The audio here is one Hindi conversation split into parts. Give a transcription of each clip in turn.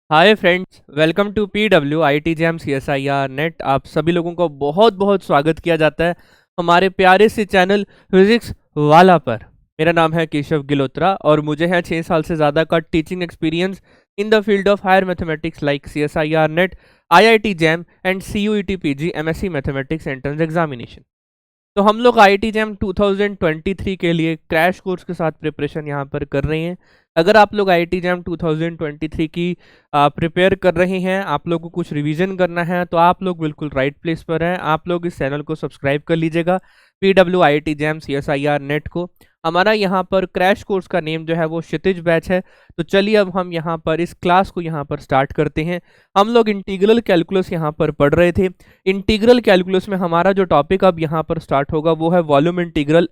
Hi friends, welcome to PW IT JAM CSIR NET. आप सभी लोगों को बहुत बहुत स्वागत किया जाता है हमारे प्यारे से चैनल फिजिक्स वाला पर। मेरा नाम है केशव गिलोत्रा और मुझे है 6 साल से ज़्यादा का teaching experience in the field of higher mathematics like CSIR NET, IIT JAM and CUET PG MSc mathematics entrance examination. तो हम लोग IIT जैम 2023 के लिए क्रैश कोर्स के साथ प्रिपरेशन यहाँ पर कर रहे हैं। अगर आप लोग IIT जैम 2023 की प्रिपेयर कर रहे हैं, आप लोग को कुछ रिवीजन करना है, तो आप लोग बिल्कुल राइट प्लेस पर हैं। आप लोग इस चैनल को सब्सक्राइब कर लीजिएगा, PW IIT jam CSIR net को। हमारा यहाँ पर क्रैश कोर्स का नेम जो है वो क्षितिज बैच है। तो चलिए अब हम यहाँ पर इस क्लास को यहाँ पर स्टार्ट करते हैं। हम लोग इंटीग्रल कैलकुलस यहाँ पर पढ़ रहे थे। इंटीग्रल कैलकुलस में हमारा जो टॉपिक अब यहाँ पर स्टार्ट होगा वो है वॉल्यूम इंटीग्रल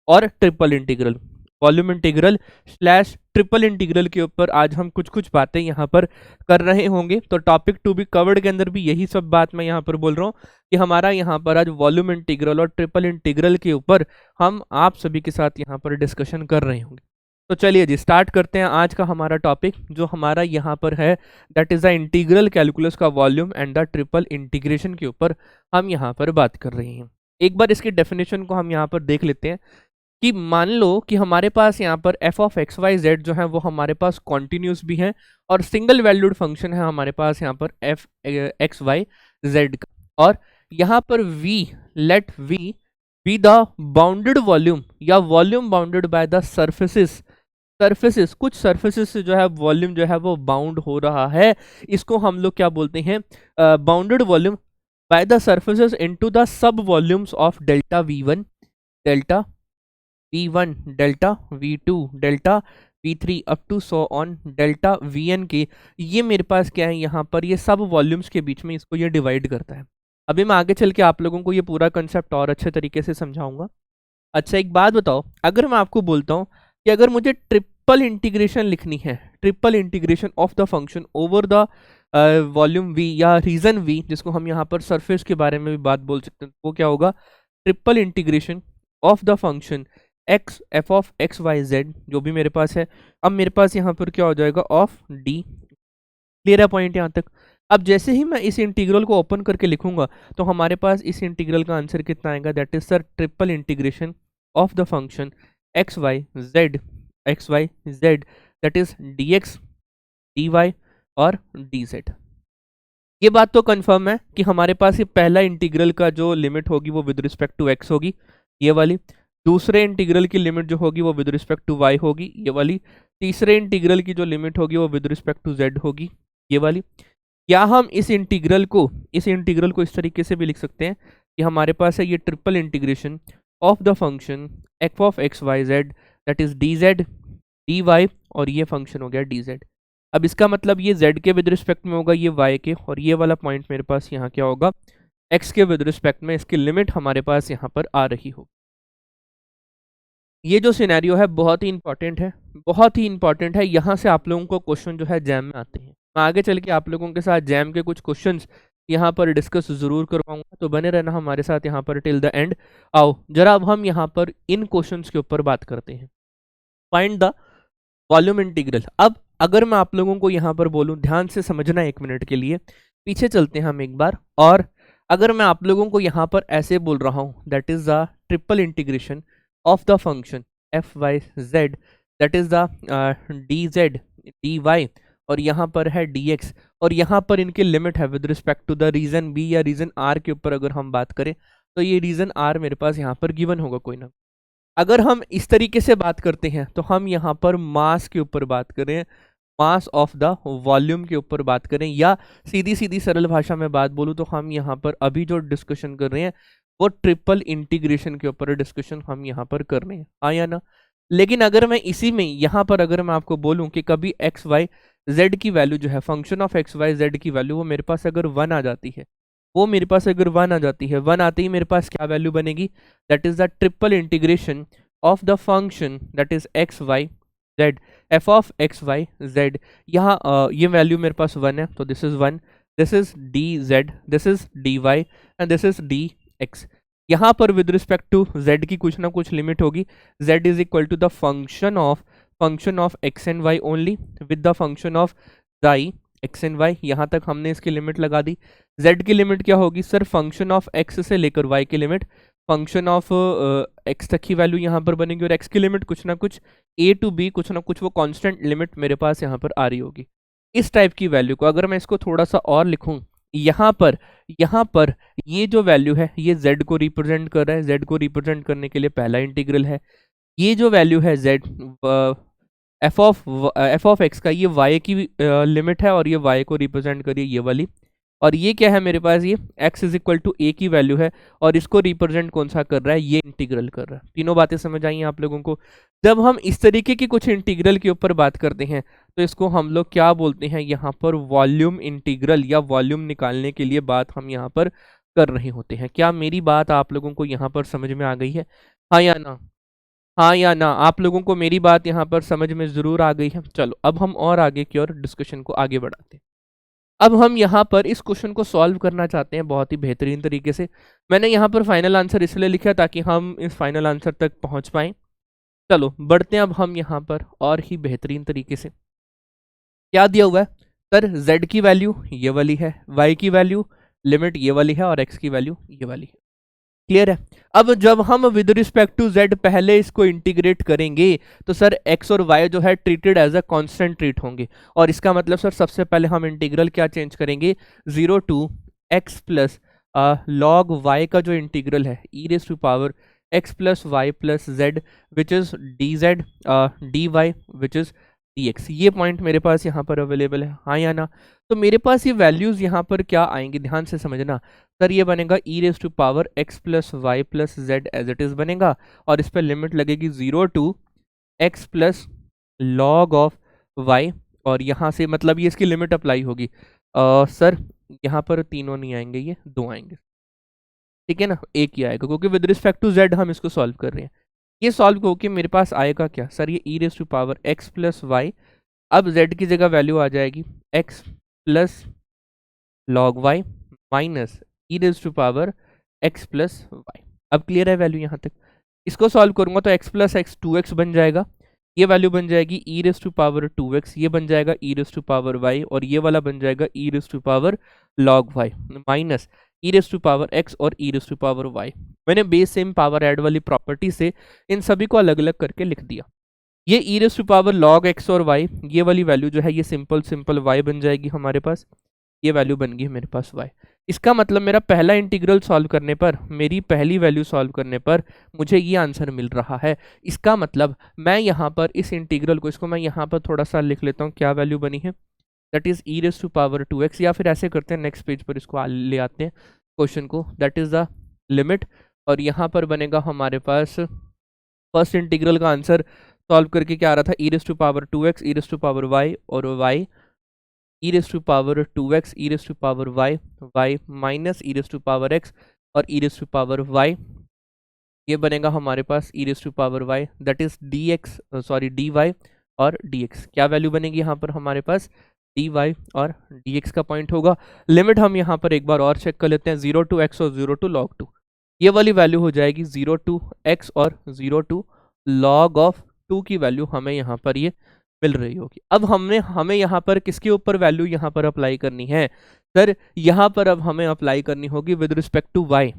और triple integral. Volume integral slash triple integral के ऊपर आज हम कुछ कुछ बातें यहाँ पर कर रहे होंगे। तो टॉपिक टू बी कवर्ड के अंदर भी यही सब बात मैं यहाँ पर बोल रहा हूँ कि हमारा यहाँ पर आज वॉल्यूम इंटीग्रल और ट्रिपल इंटीग्रल के ऊपर हम आप सभी के साथ यहाँ पर डिस्कशन कर रहे होंगे। तो चलिए जी स्टार्ट करते हैं आज का हमारा टॉपिक जो हमारा यहाँ पर है, that is the integral calculus का volume and the triple integration के ऊपर हम यहाँ पर बात कर रहे हैं। एक बार इसकी डेफिनेशन को हम यहाँ पर देख लेते हैं कि मान लो कि हमारे पास यहाँ पर f of x Y Z जो है वो हमारे पास कॉन्टिन्यूस भी है और सिंगल वैल्यूड फंक्शन है हमारे पास यहाँ पर f एक्स वाई जेड का, और यहाँ पर v let v be the bounded volume या volume bounded by the surfaces कुछ सर्फेसिस से जो है वॉल्यूम जो है वो बाउंड हो रहा है। इसको हम लोग क्या बोलते हैं, bounded volume by the surfaces into the sub volumes of delta v1 delta v1 delta v2 delta v3 up to so on delta vn के। ये मेरे पास क्या है, यहाँ पर ये सब वॉल्यूम्स के बीच में इसको ये डिवाइड करता है। अभी मैं आगे चल के आप लोगों को ये पूरा कंसेप्ट और अच्छे तरीके से समझाऊंगा। अच्छा एक बात बताओ, अगर मैं आपको बोलता हूँ कि अगर मुझे ट्रिपल इंटीग्रेशन लिखनी है, triple integration of the function over the volume v या रीजन v, जिसको हम यहाँ पर सरफेस के बारे में भी बात बोल सकते हैं, वो क्या होगा, triple integration of the function x f of x Y Z जो भी मेरे पास है। अब मेरे पास यहाँ पर क्या हो जाएगा, ऑफ d। क्लियर है पॉइंट यहाँ तक। अब जैसे ही मैं इस इंटीग्रल को ओपन करके लिखूंगा तो हमारे पास इस इंटीग्रल का आंसर कितना आएगा, that is sir triple integration of the function X Y Z that is dx dy और dz। ये बात तो कंफर्म है कि हमारे पास ये पहला इंटीग्रल का जो लिमिट होगी वो विद रिस्पेक्ट टू x होगी, ये वाली। दूसरे इंटीग्रल की लिमिट जो होगी वो विद रिस्पेक्ट टू y होगी, ये वाली। तीसरे इंटीग्रल की जो लिमिट होगी वो विद रिस्पेक्ट टू z होगी, ये वाली। या हम इस इंटीग्रल को इस तरीके से भी लिख सकते हैं कि हमारे पास है ये triple integration of the function f of x Y Z that is dz dy और ये फंक्शन हो गया dz। अब इसका मतलब ये z के विद रिस्पेक्ट में होगा, ये y के, और ये वाला पॉइंट मेरे पास यहाँ क्या होगा, x के विद रिस्पेक्ट में। इसकी लिमिट हमारे पास यहाँ पर आ रही हो। ये जो सिनेरियो है बहुत ही इंपॉर्टेंट है, बहुत ही इंपॉर्टेंट है। यहाँ से आप लोगों को क्वेश्चन जो है जैम में आते हैं। मैं आगे चल के आप लोगों के साथ जैम के कुछ क्वेश्चंस यहाँ पर डिस्कस जरूर करवाऊंगा, तो बने रहना हमारे साथ यहाँ पर टिल द एंड। आओ जरा अब हम यहाँ पर इन क्वेश्चंस के ऊपर बात करते हैं। Find the volume integral. अब अगर मैं आप लोगों को यहाँ पर बोलूँ, ध्यान से समझना, एक मिनट के लिए पीछे चलते हैं हम एक बार। और अगर मैं आप लोगों को यहाँ पर ऐसे बोल रहा हूँ, that is the triple integration of the function F Y Z that is the dz dy और यहाँ पर है dx, और यहाँ पर इनकी लिमिट है with respect to the region b या रीजन r के ऊपर अगर हम बात करें तो ये रीजन r मेरे पास यहाँ पर गिवन होगा कोई ना। अगर हम इस तरीके से बात करते हैं तो हम यहाँ पर मास के ऊपर बात करें, मास ऑफ द वॉल्यूम के ऊपर बात करें, या सीधी सीधी सरल भाषा में बात बोलूँ तो हम यहाँ पर अभी जो डिस्कशन कर रहे हैं वो ट्रिपल इंटीग्रेशन के ऊपर डिस्कशन हम यहाँ पर कर रहे हैं, हाँ या ना। लेकिन अगर मैं इसी में यहाँ पर अगर मैं आपको बोलूँ कि कभी एक्स वाई जेड की वैल्यू जो है, function of x Y Z की वैल्यू वो मेरे पास अगर 1 आ जाती है, वो मेरे पास अगर 1 आ जाती है, 1 आते ही मेरे पास क्या वैल्यू बनेगी, that is the triple integration of the function that is x Y z f of x Y z. यहाँ ये वैल्यू मेरे पास 1 है, तो this is 1, this is dz, this is dy and this is dx। यहाँ पर विद रिस्पेक्ट टू z की कुछ ना कुछ लिमिट होगी। z is equal to the function of x and y only with the function of xi x and y, यहाँ तक हमने इसकी लिमिट लगा दी। जेड की लिमिट क्या होगी सर, फंक्शन ऑफ एक्स से लेकर वाई की लिमिट फंक्शन ऑफ एक्स तक की वैल्यू यहाँ पर बनेगी, और एक्स की लिमिट कुछ ना कुछ ए टू बी, कुछ ना कुछ वो कांस्टेंट लिमिट मेरे पास यहाँ पर आ रही होगी। इस टाइप की वैल्यू को अगर मैं इसको थोड़ा सा और लिखूं, यहाँ पर ये जो वैल्यू है ये z को रिप्रेजेंट कर रहा है, z को रिप्रेजेंट करने के लिए पहला इंटीग्रल है। ये जो वैल्यू है z एफ ऑफ एक्स का, ये y की लिमिट है और ये y को रिप्रेजेंट करिए ये वाली, और ये क्या है मेरे पास, ये x is equal to a की वैल्यू है, और इसको रिप्रेजेंट कौन सा कर रहा है, ये इंटीग्रल कर रहा है। तीनों बातें समझ आई हैं आप लोगों को। जब हम इस तरीके की कुछ इंटीग्रल के ऊपर बात करते हैं तो इसको हम लोग क्या बोलते हैं, यहाँ पर वॉल्यूम इंटीग्रल, या वॉल्यूम निकालने के लिए बात हम यहाँ पर कर रहे होते हैं। क्या मेरी बात आप लोगों को यहाँ पर समझ में आ गई है, हाँ या ना? हाँ या ना, आप लोगों को मेरी बात यहाँ पर समझ में ज़रूर आ गई है। चलो अब हम और आगे की ओर डिस्कशन को आगे बढ़ाते हैं। अब हम यहाँ पर इस क्वेश्चन को सॉल्व करना चाहते हैं बहुत ही बेहतरीन तरीके से। मैंने यहाँ पर फाइनल आंसर इसलिए लिखा ताकि हम इस फाइनल आंसर तक पहुँच पाएँ। चलो बढ़ते हैं अब हम यहाँ पर और ही बेहतरीन तरीके से। क्या दिया हुआ है सर, z की वैल्यू ये वाली है, y की वैल्यू लिमिट ये वाली है, और x की वैल्यू ये वाली है। क्लियर है? अब जब हम विद रिस्पेक्ट टू z पहले इसको इंटीग्रेट करेंगे तो सर x और y जो है treated as a constant treat होंगे, और इसका मतलब सर सबसे पहले हम इंटीग्रल क्या चेंज करेंगे, 0 to x plus log y का जो इंटीग्रल है e raise to power x plus y plus z which is d z d y which is d x. ये पॉइंट मेरे पास यहाँ पर अवेलेबल है, हाँ या ना? तो मेरे पास ये वैल्यूज़ यहाँ पर क्या आएंगी, ध्यान से समझना सर। ये बनेगा e raise to power x plus y plus z as it is बनेगा, और इस पर लिमिट लगेगी 0 to x plus log of y, और यहाँ से मतलब ये इसकी लिमिट अप्लाई होगी। सर यहाँ पर तीनों नहीं आएंगे, ये दो आएंगे, ठीक है ना, एक ही आएगा क्योंकि विद रिस्पेक्ट टू जेड हम इसको सॉल्व कर रहे हैं। ये सॉल्व होकर मेरे पास आएगा क्या सर, ये e raise to power x plus y, अब z की जगह वैल्यू आ जाएगी x plus log y minus e raise to power x plus y. अब क्लियर है वैल्यू यहाँ तक? इसको सॉल्व करूंगा तो x प्लस एक्स 2x बन जाएगा, ये वैल्यू बन जाएगी ई रेज टू पावर 2x, ये बन जाएगा e raise to power y, और ये वाला बन जाएगा e raise to power log y minus e raise to power x और e raise to power y। मैंने बेस सेम पावर ऐड वाली प्रॉपर्टी से इन सभी को अलग अलग करके लिख दिया। ये e raise to power log x और वाई, ये वाली वैल्यू जो है ये सिंपल वाई बन जाएगी हमारे पास, ये वैल्यू बन गई मेरे पास वाई। इसका मतलब मेरा पहला इंटीग्रल सॉल्व करने पर, मेरी पहली वैल्यू सॉल्व करने पर मुझे ये आंसर मिल रहा है। इसका मतलब मैं यहाँ पर इस इंटीग्रल को, इसको मैं यहाँ पर थोड़ा सा लिख लेता हूँ, क्या वैल्यू बनी है, that is e raise to power 2x, या फिर ऐसे करते हैं नेक्स्ट पेज पर इसको ले आते हैं क्वेश्चन को, दैट इज द लिमिट, और यहाँ पर बनेगा हमारे पास फर्स्ट इंटीग्रल का आंसर सॉल्व करके क्या आ रहा था, e raise to power 2x e raise to power y, और y e raise to power 2x e raise to power y minus e raise to power x और e raise to power y, ये बनेगा हमारे पास e raise to power y, that is dx sorry dy और dx। क्या वैल्यू बनेगी यहाँ पर हमारे पास, dy और dx का पॉइंट होगा। लिमिट हम यहाँ पर एक बार और चेक कर लेते हैं, 0 टू x और 0 टू log 2, ये वाली वैल्यू हो जाएगी 0 टू x और 0 टू log ऑफ 2 की वैल्यू हमें यहाँ पर ये मिल रही होगी। अब हमें यहाँ पर किसके ऊपर वैल्यू यहाँ पर अप्लाई करनी है सर, यहाँ पर अब हमें अप्लाई करनी होगी with respect to y,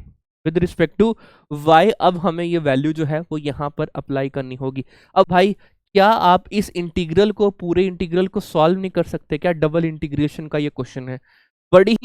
with respect to y अब हमें ये वैल्यू जो है वो यहाँ पर अप्लाई करनी होगी। अब भाई क्या आप इस इंटीग्रल को, पूरे इंटीग्रल को सॉल्व नहीं कर सकते क्या? डबल इंटीग्रेशन का ये क्वेश्चन है, बड़ी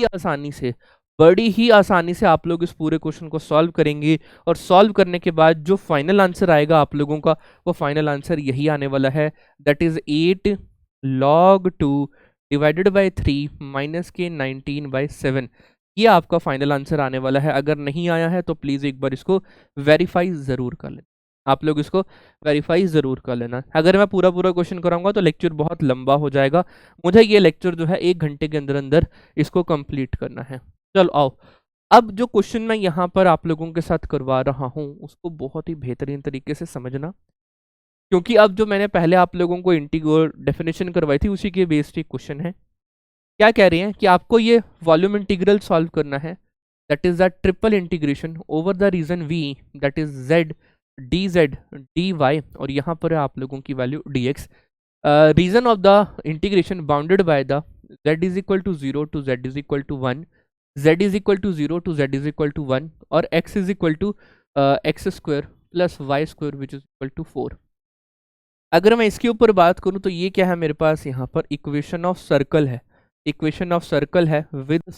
ही आसानी से आप लोग इस पूरे क्वेश्चन को सॉल्व करेंगे, और सॉल्व करने के बाद जो फाइनल आंसर आएगा आप लोगों का, वो फाइनल आंसर यही आने वाला है, that is 8 log 2 divided by 3 minus के 19 बाय 7। ये आपका फाइनल आंसर आने वाला है। अगर नहीं आया है तो प्लीज़ एक बार इसको वेरीफाई ज़रूर कर लें, आप लोग इसको वेरीफाई ज़रूर कर लेना। अगर मैं पूरा क्वेश्चन कराऊंगा तो लेक्चर बहुत लंबा हो जाएगा, मुझे ये लेक्चर जो है 1 घंटे के अंदर अंदर इसको कंप्लीट करना है। चलो आओ, अब जो क्वेश्चन मैं यहाँ पर आप लोगों के साथ करवा रहा हूँ उसको बहुत ही बेहतरीन तरीके से समझना, क्योंकि अब जो मैंने पहले आप लोगों को इंटीग्रल डेफिनेशन करवाई थी उसी के बेस्ड एक क्वेश्चन है। क्या कह रहे हैं कि आपको ये वॉल्यूम इंटीग्रल सॉल्व करना है, that is the triple integration over the region v, that is z dz dy, और यहाँ पर है आप लोगों की value dx, region of the integration bounded by the z is equal to 0 to z is equal to 1, z is equal to 0 to z is equal to 1 और x is equal to x square plus y square which is equal to 4। अगर मैं इसके ऊपर बात करूं तो ये क्या है मेरे पास यहाँ पर इक्वेशन ऑफ सर्कल है, इक्वेशन ऑफ सर्कल है विद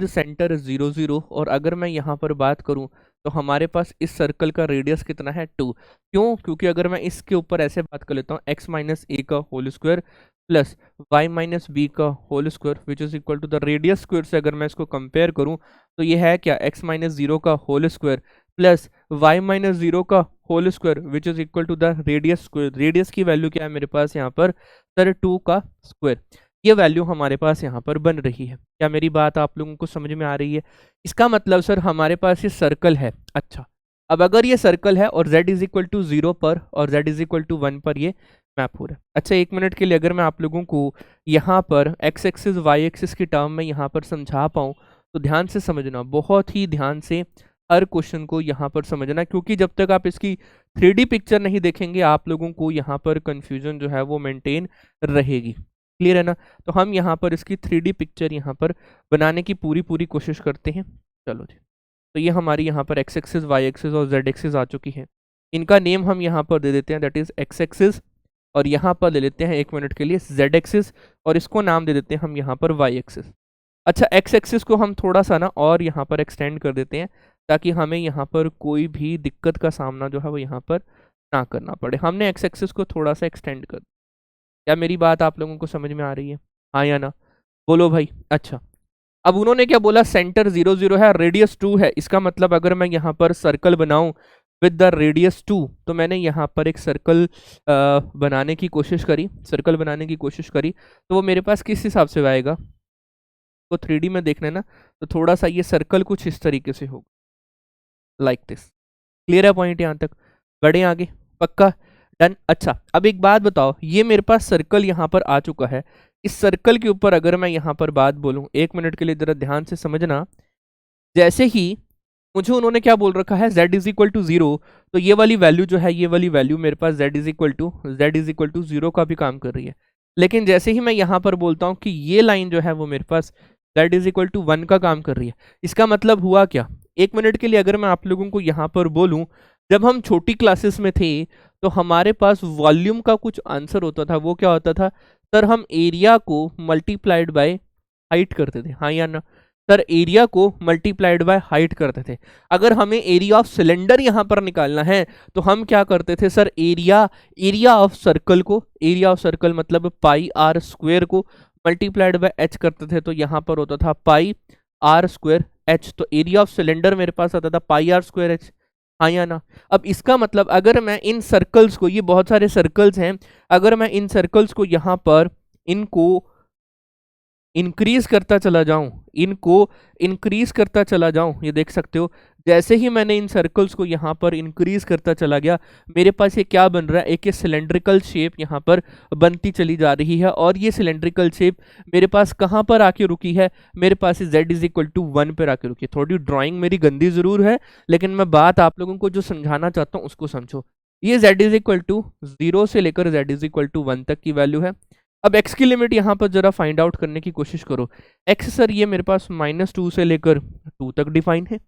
सेंटर 0 0। और अगर मैं यहाँ पर बात करूं तो हमारे पास इस सर्कल का रेडियस कितना है 2। क्यों? क्योंकि अगर मैं इसके ऊपर ऐसे बात कर लेता हूँ x माइनस ए का whole square plus y minus b का whole square which is equal to the radius square से अगर मैं इसको कंपेयर करूं तो ये है क्या x माइनस 0 का whole square plus y minus 0 का whole square which is equal to the radius square. Radius की वैल्यू क्या है मेरे पास यहाँ पर सर 2 का स्क्वायर, ये वैल्यू हमारे पास यहाँ पर बन रही है। क्या मेरी बात आप लोगों को समझ में आ रही है? इसका मतलब सर हमारे पास ये सर्कल है। अच्छा, अब अगर ये सर्कल है और z इज इक्वल टू 0 पर और z इज इक्वल टू 1 पर ये मैप हो रहा है। अच्छा, एक मिनट के लिए अगर मैं आप लोगों को यहाँ पर x एक्सिस y एक्सिस की टर्म में यहाँ पर समझा पाऊँ तो ध्यान से समझना, बहुत ही ध्यान से हर क्वेश्चन को यहाँ पर समझना, क्योंकि जब तक आप इसकी 3D पिक्चर नहीं देखेंगे आप लोगों को यहाँ पर कंफ्यूजन जो है वो मेंटेन रहेगी। क्लियर है ना? तो हम यहाँ पर इसकी 3D पिक्चर यहाँ पर बनाने की पूरी कोशिश करते हैं। चलो जी, तो ये हमारी यहाँ पर x एक्सिस y एक्सिस और z एक्सिस आ चुकी है। इनका नेम हम यहाँ पर दे देते हैं, दैट इज x एक्सिस, और यहाँ पर ले लेते हैं एक मिनट के लिए z एक्सिस, और इसको नाम दे देते हैं हम यहाँ पर y एक्सिस। अच्छा, x एक्सिस को हम थोड़ा सा ना और यहाँ पर एक्सटेंड कर देते हैं ताकि हमें यहाँ पर कोई भी दिक्कत का सामना जो है वो यहाँ पर ना करना पड़े। हमने x एक्सिस को थोड़ा सा एक्सटेंड कर, क्या मेरी बात आप लोगों को समझ में आ रही है? हाँ या ना? बोलो भाई। अच्छा, अब उन्होंने क्या बोला, सेंटर 0 0 है, रेडियस 2 है। इसका मतलब अगर मैं यहाँ पर सर्कल बनाऊं विद द रेडियस 2, तो मैंने यहाँ पर एक सर्कल बनाने की कोशिश करी, सर्कल बनाने की कोशिश करी, तो वो मेरे पास किस हिसाब से आएगा? तो 3D में देखना है ना, तो थोड़ा सा ये सर्कल कुछ इस तरीके से होगा, लाइक दिस। क्लियर है पॉइंट यहाँ तक? बढ़े आगे, पक्का डन। अच्छा, अब एक बात बताओ, ये मेरे पास सर्कल यहाँ पर आ चुका है, इस सर्कल के ऊपर अगर मैं यहाँ पर बात बोलूँ, एक मिनट के लिए जरा ध्यान से समझना, जैसे ही मुझे उन्होंने क्या बोल रखा है z इज इक्वल टू 0, तो ये वाली वैल्यू जो है, ये वाली वैल्यू मेरे पास z इज इक्वल टू 0 का भी काम कर रही है। लेकिन जैसे ही मैं यहाँ पर बोलता हूँ कि ये लाइन जो है वो मेरे पास z इज इक्वल टू 1 का काम कर रही है, इसका मतलब हुआ क्या? एक मिनट के लिए अगर मैं आप लोगों को यहाँ पर बोलूँ, जब हम छोटी क्लासेस में थे तो हमारे पास वॉल्यूम का कुछ आंसर होता था, वो क्या होता था सर? हम एरिया को मल्टीप्लाइड बाय हाइट करते थे, हाँ या ना सर? एरिया को मल्टीप्लाइड बाय हाइट करते थे। अगर हमें एरिया ऑफ सिलेंडर यहाँ पर निकालना है तो हम क्या करते थे सर? एरिया ऑफ सर्कल को, एरिया ऑफ सर्कल मतलब पाई आर स्क्वायर को मल्टीप्लाइड बाय एच करते थे, तो यहाँ पर होता था पाई आर स्क्वायर एच। तो एरिया ऑफ सिलेंडर मेरे पास आता था पाई आर स्क्वायर एच, हाँ या ना? अब इसका मतलब अगर मैं इन सर्कल्स को, ये बहुत सारे सर्कल्स हैं, अगर मैं इन सर्कल्स को यहाँ पर इनको इंक्रीज करता चला जाऊं, इनको इंक्रीज करता चला जाऊं, ये देख सकते हो, जैसे ही मैंने इन सर्कल्स को यहाँ पर इंक्रीज करता चला गया, मेरे पास ये क्या बन रहा है? एक ये सिलेंड्रिकल शेप यहाँ पर बनती चली जा रही है। और ये सिलेंड्रिकल शेप मेरे पास कहाँ पर आके रुकी है? मेरे पास z इज इक्वल टू 1 पर आके रुकी है। थोड़ी ड्राइंग मेरी गंदी जरूर है, लेकिन मैं बात आप लोगों को जो समझाना चाहता हूँ उसको समझो। ये z इज इक्वल टू 0 से लेकर z इज इक्वल टू 1 तक की वैल्यू है। अब x की लिमिट यहाँ पर जरा फाइंड आउट करने की कोशिश करो। x सर ये मेरे पास -2 से लेकर 2 तक डिफाइन है।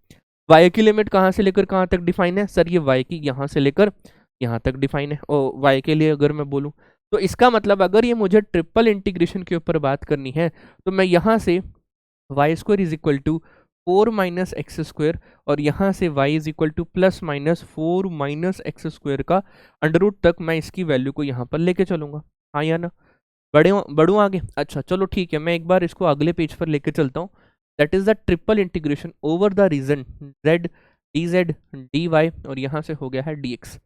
y की लिमिट कहाँ से लेकर कहाँ तक डिफाइन है? सर ये y की यहाँ से लेकर यहाँ तक डिफाइन है। और y के लिए अगर मैं बोलूँ तो इसका मतलब अगर ये मुझे ट्रिपल इंटीग्रेशन के ऊपर बात करनी है तो मैं यहाँ से y square is equal to 4 minus x square और यहाँ से y is equal to plus minus 4 minus x square का अंडर रूट तक मैं इसकी वैल्यू को यहाँ पर लेके चलूंगा, हाँ या ना? बढ़ूँ आगे? अच्छा चलो ठीक है, मैं एक बार इसको अगले पेज पर लेके चलता हूँ। That is the triple integration over the region z dz dy और यहाँ से हो गया है dx।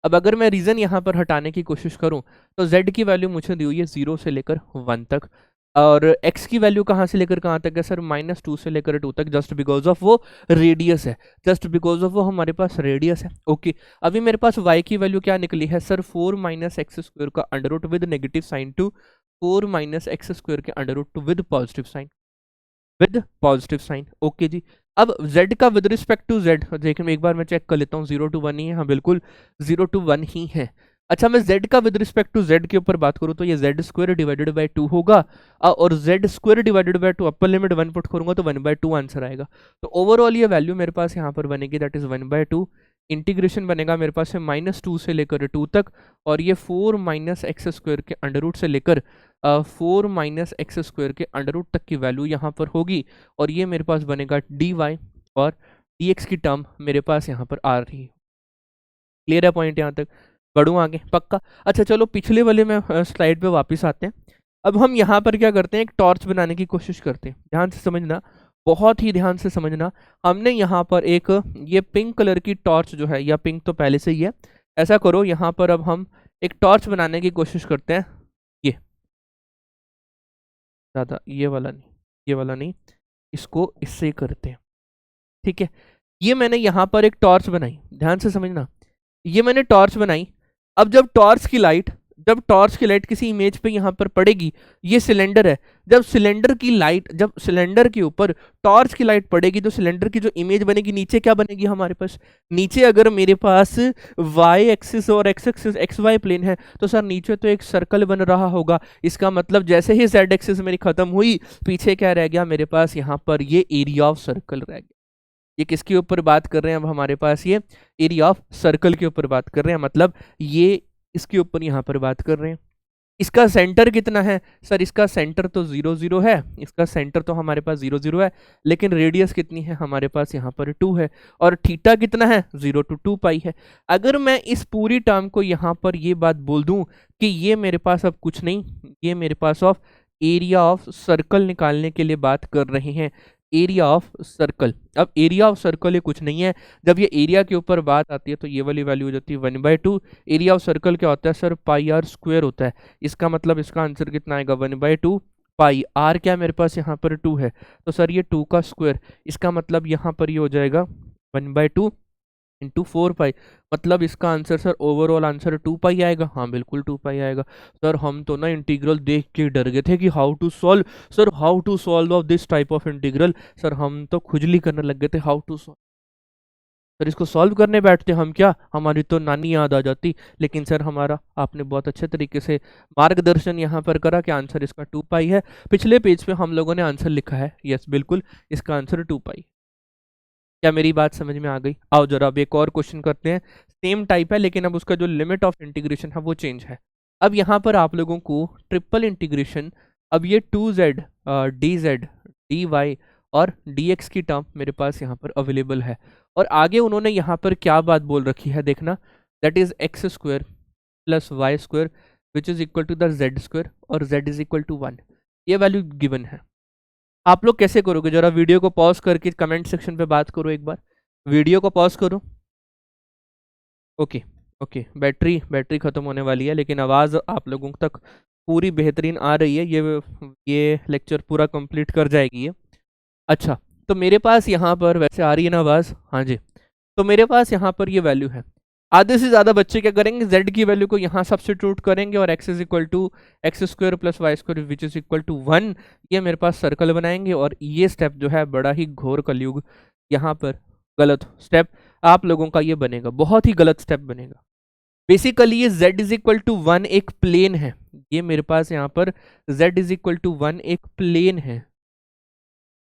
अब अगर मैं रीजन यहाँ पर हटाने की कोशिश करूँ तो z की वैल्यू मुझे दी हुई है 0 से लेकर 1 तक, और x की वैल्यू कहाँ से लेकर कहाँ तक है सर? -2 से लेकर 2 तक, जस्ट बिकॉज ऑफ वो रेडियस है, जस्ट बिकॉज ऑफ वो हमारे पास रेडियस है। ओके, अभी मेरे पास y की वैल्यू क्या निकली है सर? 4 माइनस एक्स स्क्वायर का under root with negative sign to 4 minus x square के under root with positive sign, with positive sign. Okay जी, अब z का विद रिस्पेक्ट टू z देखिए, एक बार मैं चेक कर लेता हूँ 0 to 1 ही है, हाँ बिल्कुल 0 to 1 ही है। अच्छा मैं z का विद रिस्पेक्ट टू z के ऊपर बात करूँ तो ये z स्क्वायर डिवाइडेड बाई 2 होगा, और z square divided by 2 upper limit 1 put करूंगा तो 1/2 आंसर आएगा। तो ओवरऑल ये वैल्यू मेरे पास यहाँ पर बनेगी, दैट इज 1/2। इंटीग्रेशन बनेगा मेरे पास है -2 से लेकर 2 तक, और ये 4 माइनस एक्स स्क्वायर के अंडर रूट से लेकर 4 माइनस एक्स स्क्वायर के अंडर रूट तक की वैल्यू यहाँ पर होगी, और ये मेरे पास बनेगा dy और dx की टर्म मेरे पास यहाँ पर आ रही है। क्लियर है पॉइंट यहाँ तक? बढ़ूँ आगे पक्का? अच्छा चलो पिछले वाले में स्लाइड पे वापस आते हैं। अब हम यहाँ पर क्या करते हैं, एक टॉर्च बनाने की कोशिश करते हैं। ध्यान से समझना, बहुत ही ध्यान से समझना। हमने यहाँ पर एक ये पिंक कलर की टॉर्च जो है, या पिंक तो पहले से ही है, ऐसा करो यहाँ पर अब हम एक टॉर्च बनाने की कोशिश करते हैं। ये ज़्यादा ये वाला नहीं, ये वाला नहीं, इसको इससे करते हैं, ठीक है। ये मैंने यहाँ पर एक टॉर्च बनाई, ध्यान से समझना, ये मैंने टॉर्च बनाई। अब जब टॉर्च की लाइट किसी इमेज पे यहाँ पर पड़ेगी, ये सिलेंडर है, जब सिलेंडर के ऊपर टॉर्च की लाइट पड़ेगी तो सिलेंडर की जो इमेज बनेगी नीचे क्या बनेगी हमारे पास, नीचे अगर मेरे पास y एक्सिस और x एक्सिस xy प्लेन है तो सर नीचे तो एक सर्कल बन रहा होगा। इसका मतलब जैसे ही z एक्सिस मेरी खत्म हुई, पीछे क्या रह गया मेरे पास, यहाँ पर ये एरिया ऑफ सर्कल रह गया। ये किसके ऊपर बात कर रहे हैं अब हमारे पास, ये एरिया ऑफ सर्कल के ऊपर बात कर रहे हैं, मतलब ये इसके ऊपर यहाँ पर बात कर रहे हैं। इसका सेंटर कितना है सर, इसका सेंटर तो 0 0 है, इसका सेंटर तो हमारे पास 0 0 है, लेकिन रेडियस कितनी है हमारे पास यहाँ पर 2 है, और थीटा कितना है 0 to 2 पाई है। अगर मैं इस पूरी टर्म को यहाँ पर ये बात बोल दूं कि ये मेरे पास अब कुछ नहीं, ये मेरे पास ऑफ एरिया ऑफ सर्कल निकालने के लिए बात कर रहे हैं, एरिया ऑफ सर्कल। अब एरिया ऑफ सर्कल ये कुछ नहीं है, जब ये एरिया के ऊपर बात आती है तो ये वाली वैल्यू हो जाती है 1/2। एरिया ऑफ सर्कल क्या होता है सर, पाई आर स्क्वायर होता है। इसका मतलब इसका आंसर कितना आएगा 1/2 पाई आर, क्या मेरे पास यहाँ पर 2 है तो सर ये 2 का स्क्वायर, इसका मतलब यहाँ पर ये हो जाएगा 1/2 इंटू 4 पाई, मतलब इसका आंसर सर ओवरऑल आंसर 2 पाई आएगा। हाँ बिल्कुल 2 पाई आएगा। सर हम तो ना इंटीग्रल देख के डर गए थे कि how to solve of this type of integral. Sir हम तो खुजली करने लग गए थे, हाउ टू सॉल्व। सर इसको सॉल्व करने बैठते हम क्या, हमारी तो नानी याद आ जाती। लेकिन सर हमारा आपने बहुत अच्छे तरीके से मार्गदर्शन यहाँ पर करा कि आंसर इसका 2 पाई है। पिछले पेज पे हम लोगों ने आंसर लिखा है, यस बिल्कुल इसका आंसर 2 पाई। क्या मेरी बात समझ में आ गई? आओ जरा अब एक और क्वेश्चन करते हैं, सेम टाइप है लेकिन अब उसका जो लिमिट ऑफ इंटीग्रेशन है वो चेंज है। अब यहाँ पर आप लोगों को ट्रिपल इंटीग्रेशन, अब ये 2z dz dy और dx की टर्म मेरे पास यहाँ पर अवेलेबल है, और आगे उन्होंने यहाँ पर क्या बात बोल रखी है देखना, that is x square plus y square which is equal to the z square और z इज इक्वल टू 1, ये वैल्यू गिवन है। आप लोग कैसे करोगे, जरा वीडियो को पॉज करके कमेंट सेक्शन पे बात करो एक बार, वीडियो को पॉज करो। ओके ओके, बैटरी ख़त्म होने वाली है लेकिन आवाज़ आप लोगों तक पूरी बेहतरीन आ रही है, ये लेक्चर पूरा कंप्लीट कर जाएगी ये। अच्छा तो मेरे पास यहाँ पर वैसे आ रही है ना आवाज़, हाँ जी। तो मेरे पास यहाँ पर ये वैल्यू है, आधे से ज़्यादा बच्चे क्या करेंगे, z की वैल्यू को यहाँ सब्स्टिट्यूट करेंगे और x is equal to x square plus y square which is equal to 1, ये मेरे पास सर्कल बनाएंगे। और ये स्टेप जो है बड़ा ही घोर कलयुग, यहाँ पर गलत स्टेप आप लोगों का ये बनेगा, बहुत ही गलत स्टेप बनेगा। बेसिकली ये z इज इक्वल टू 1 एक प्लेन है, ये मेरे पास यहाँ पर z इज इक्वल टू 1 एक प्लेन है,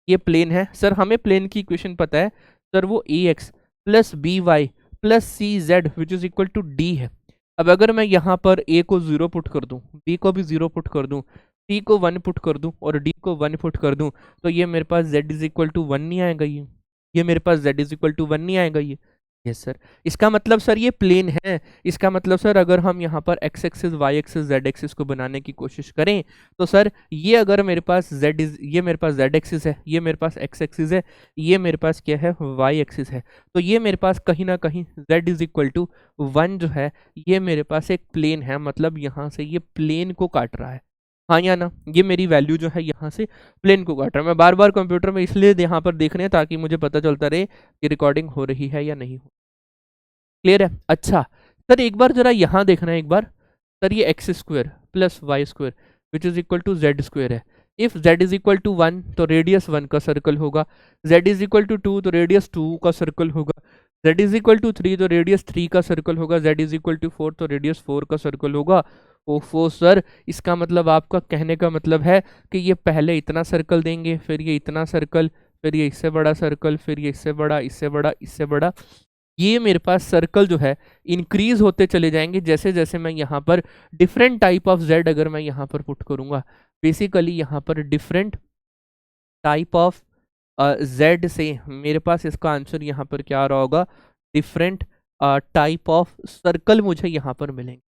ये प्लेन है। सर हमें प्लेन की इक्वेशन पता है सर, वो ax plus b y plus c z which is equal to d है। अब अगर मैं यहाँ पर a को 0 पुट कर दूँ, b को भी 0 पुट कर दूँ, c को 1 पुट कर दूँ और d को 1 पुट कर दूँ, तो ये मेरे पास z इज इक्वल टू 1 नहीं आएगा, ये मेरे पास z इज इक्वल टू 1 नहीं आएगा ये। यस सर, इसका मतलब सर ये प्लेन है, इसका मतलब सर अगर हम यहाँ पर x axis y axis z axis को बनाने की कोशिश करें तो सर ये अगर मेरे पास ये मेरे पास z एक्सिस है, ये मेरे पास x एक्सिस है, ये मेरे पास क्या है y एक्सिस है, तो ये मेरे पास कहीं ना कहीं z इज इक्वल टू 1 जो है ये मेरे पास एक प्लेन है, मतलब यहाँ से ये प्लेन को काट रहा है, हाँ या ना। ये मेरी वैल्यू जो है यहाँ से प्लेन को काट रहा है। मैं बार बार कंप्यूटर में इसलिए यहाँ पर देख रहे हैं ताकि मुझे पता चलता रहे कि रिकॉर्डिंग हो रही है या नहीं हो। क्लियर है? अच्छा सर एक बार जरा यहाँ देखना है एक बार, सर ये x square plus y square which is equal to z square है। If z is equal to 1 तो रेडियस 1 का सर्कल होगा, z इज इक्वल टू 2 तो रेडियस 2 का सर्कल होगा, z इज इक्वल टू 3 तो रेडियस 3 का सर्कल होगा, z इज इक्वल टू 4 तो रेडियस 4 का सर्कल होगा। ओफो सर, इसका मतलब आपका कहने का मतलब है कि ये पहले इतना सर्कल देंगे, फिर ये इतना सर्कल, फिर ये इससे बड़ा सर्कल, फिर ये इससे बड़ा, इससे बड़ा, इससे बड़ा। ये मेरे पास सर्कल जो है इंक्रीज होते चले जाएंगे जैसे जैसे मैं यहाँ पर डिफरेंट टाइप ऑफ जेड अगर मैं यहाँ पर पुट करूँगा। बेसिकली यहाँ पर डिफरेंट टाइप ऑफ जेड से मेरे पास इसका आंसर यहाँ पर क्या आ रहा होगा, डिफरेंट टाइप ऑफ सर्कल मुझे यहाँ पर मिलेंगे।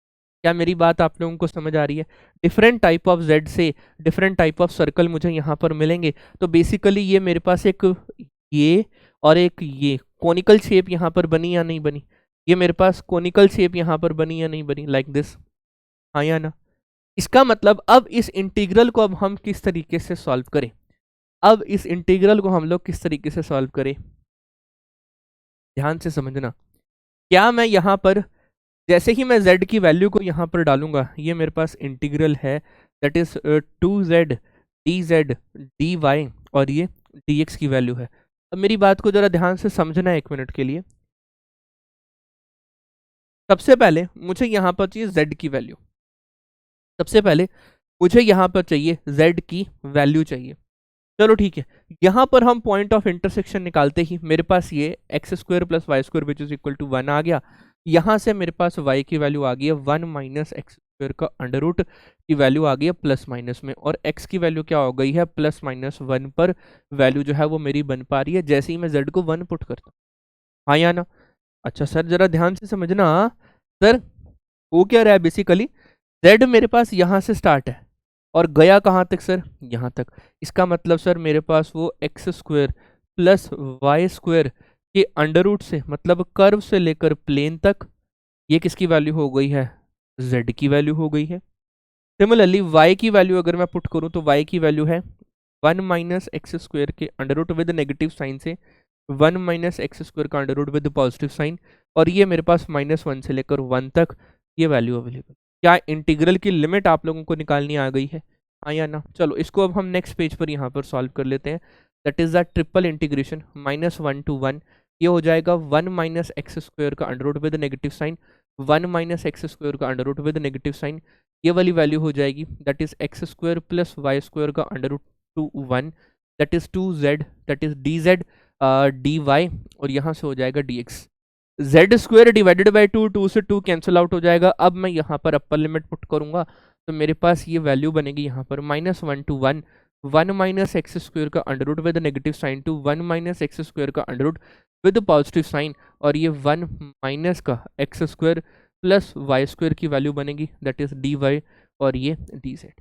क्या मेरी बात आप लोगों को समझ आ रही है? डिफरेंट टाइप ऑफ जेड से डिफरेंट टाइप ऑफ सर्कल मुझे यहाँ पर मिलेंगे। तो बेसिकली ये मेरे पास एक ये और एक ये कोनिकल शेप यहाँ पर बनी या नहीं बनी? ये मेरे पास कोनिकल शेप यहाँ पर बनी या नहीं बनी, लाइक दिस, हाँ या ना? इसका मतलब अब इस इंटीग्रल को अब हम किस तरीके से सॉल्व करें? अब इस इंटीग्रल को हम लोग किस तरीके से सॉल्व करें, ध्यान से समझना। क्या मैं यहाँ पर जैसे ही मैं z की वैल्यू को यहाँ पर डालूंगा, ये मेरे पास इंटीग्रल है that is 2z dz dy और ये dx की वैल्यू है। अब मेरी बात को जरा ध्यान से समझना है 1 मिनट के लिए। सबसे पहले मुझे यहाँ पर चाहिए z की वैल्यू, सबसे पहले मुझे यहाँ पर चाहिए z की वैल्यू चाहिए। चलो ठीक है, यहाँ पर हम पॉइंट ऑफ इंटरसेक्शन निकालते ही मेरे पास ये x square plus y square which is equal to 1 आ गया। यहाँ से मेरे पास y की वैल्यू आ गई है 1 माइनस एक्स स्क्वायर का अंडर रूट की वैल्यू आ गई है प्लस माइनस में, और x की वैल्यू क्या हो गई है प्लस माइनस 1 पर वैल्यू जो है वो मेरी बन पा रही है जैसे ही मैं z को 1 पुट करता हूँ, हाँ या ना? अच्छा सर जरा ध्यान से समझना सर, वो क्या रहा है बेसिकली z मेरे पास यहाँ से स्टार्ट है और गया कहाँ तक सर, यहाँ तक। इसका मतलब सर मेरे पास वो x square plus y square के अंडर रूट से मतलब कर्व से लेकर प्लेन तक ये किसकी वैल्यू हो गई है, z की वैल्यू हो गई है। सिमिलरली y की वैल्यू अगर मैं पुट करूँ तो y की वैल्यू है 1 माइनस एक्स स्क्वायर के under root with negative sign से 1 माइनस एक्स स्क्वायर का under root with positive sign, और ये मेरे पास -1 से लेकर 1 तक ये वैल्यू अवेलेबल। क्या इंटीग्रल की लिमिट आप लोगों को निकालनी आ गई है, हाँ या ना? चलो इसको अब हम नेक्स्ट पेज पर यहाँ पर सॉल्व कर लेते हैं। That is the triple integration -1 to 1, ये हो जाएगा 1 माइनस एक्स स्क्वायर का under root with negative sign 1 minus x square का under root with negative sign, ये वाली वैल्यू हो जाएगी that is x square plus y square का under root to 1 that is 2z that is dz dy और यहाँ से हो जाएगा dx। Z square divided by 2, 2 से 2 कैंसिल आउट हो जाएगा। अब मैं यहाँ पर अपर लिमिट पुट करूंगा तो मेरे पास ये वैल्यू बनेगी यहाँ पर -1 to 1 1 माइनस एक्स स्क्वायर का under root with negative sign to 1 minus x square का under root with positive sign, और ये 1 माइनस का x square plus y square की वैल्यू बनेगी दैट इज डी वाई और ये डी जेड।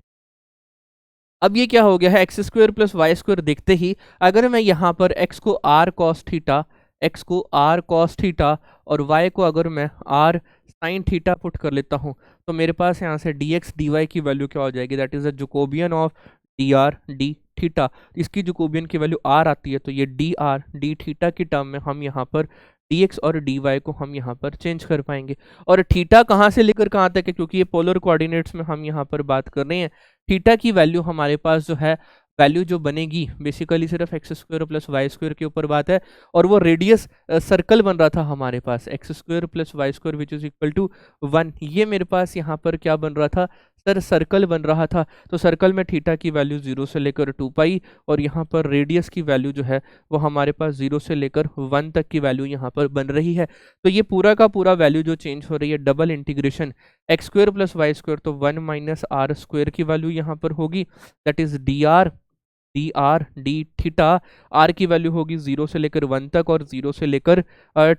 अब ये क्या हो गया है, x square plus y square देखते ही अगर मैं यहाँ पर x को r cos थीटा, x को r cos थीटा और y को अगर मैं r sin थीटा पुट कर लेता हूँ तो मेरे पास यहाँ से dx dy की वैल्यू क्या हो जाएगी, that is the Jacobian of dr d theta. इसकी जोकोबियन की वैल्यू r आती है तो ये dr d थीटा की टर्म में हम यहाँ पर dx और dy को हम यहाँ पर चेंज कर पाएंगे। और थीटा कहाँ से लेकर कहाँ तक है, क्योंकि ये पोलर कोऑर्डिनेट्स में हम यहाँ पर बात कर रहे हैं, थीटा की वैल्यू हमारे पास जो है वैल्यू जो बनेगी बेसिकली सिर्फ x square plus y square के ऊपर बात है, और वो रेडियस सर्कल बन रहा था हमारे पास x square plus y square which is equal to 1, ये मेरे पास यहाँ पर क्या बन रहा था सर, सर्कल बन रहा था। तो सर्कल में थीटा की वैल्यू 0 से लेकर 2 पाई और यहाँ पर रेडियस की वैल्यू जो है वो हमारे पास 0 से लेकर 1 तक की वैल्यू यहाँ पर बन रही है। तो ये पूरा का पूरा वैल्यू जो चेंज हो रही है double integration x square plus y square तो 1 माइनस आर स्क्वायर की वैल्यू यहाँ पर होगी that is d theta, r की वैल्यू होगी 0 से लेकर 1 तक और 0 से लेकर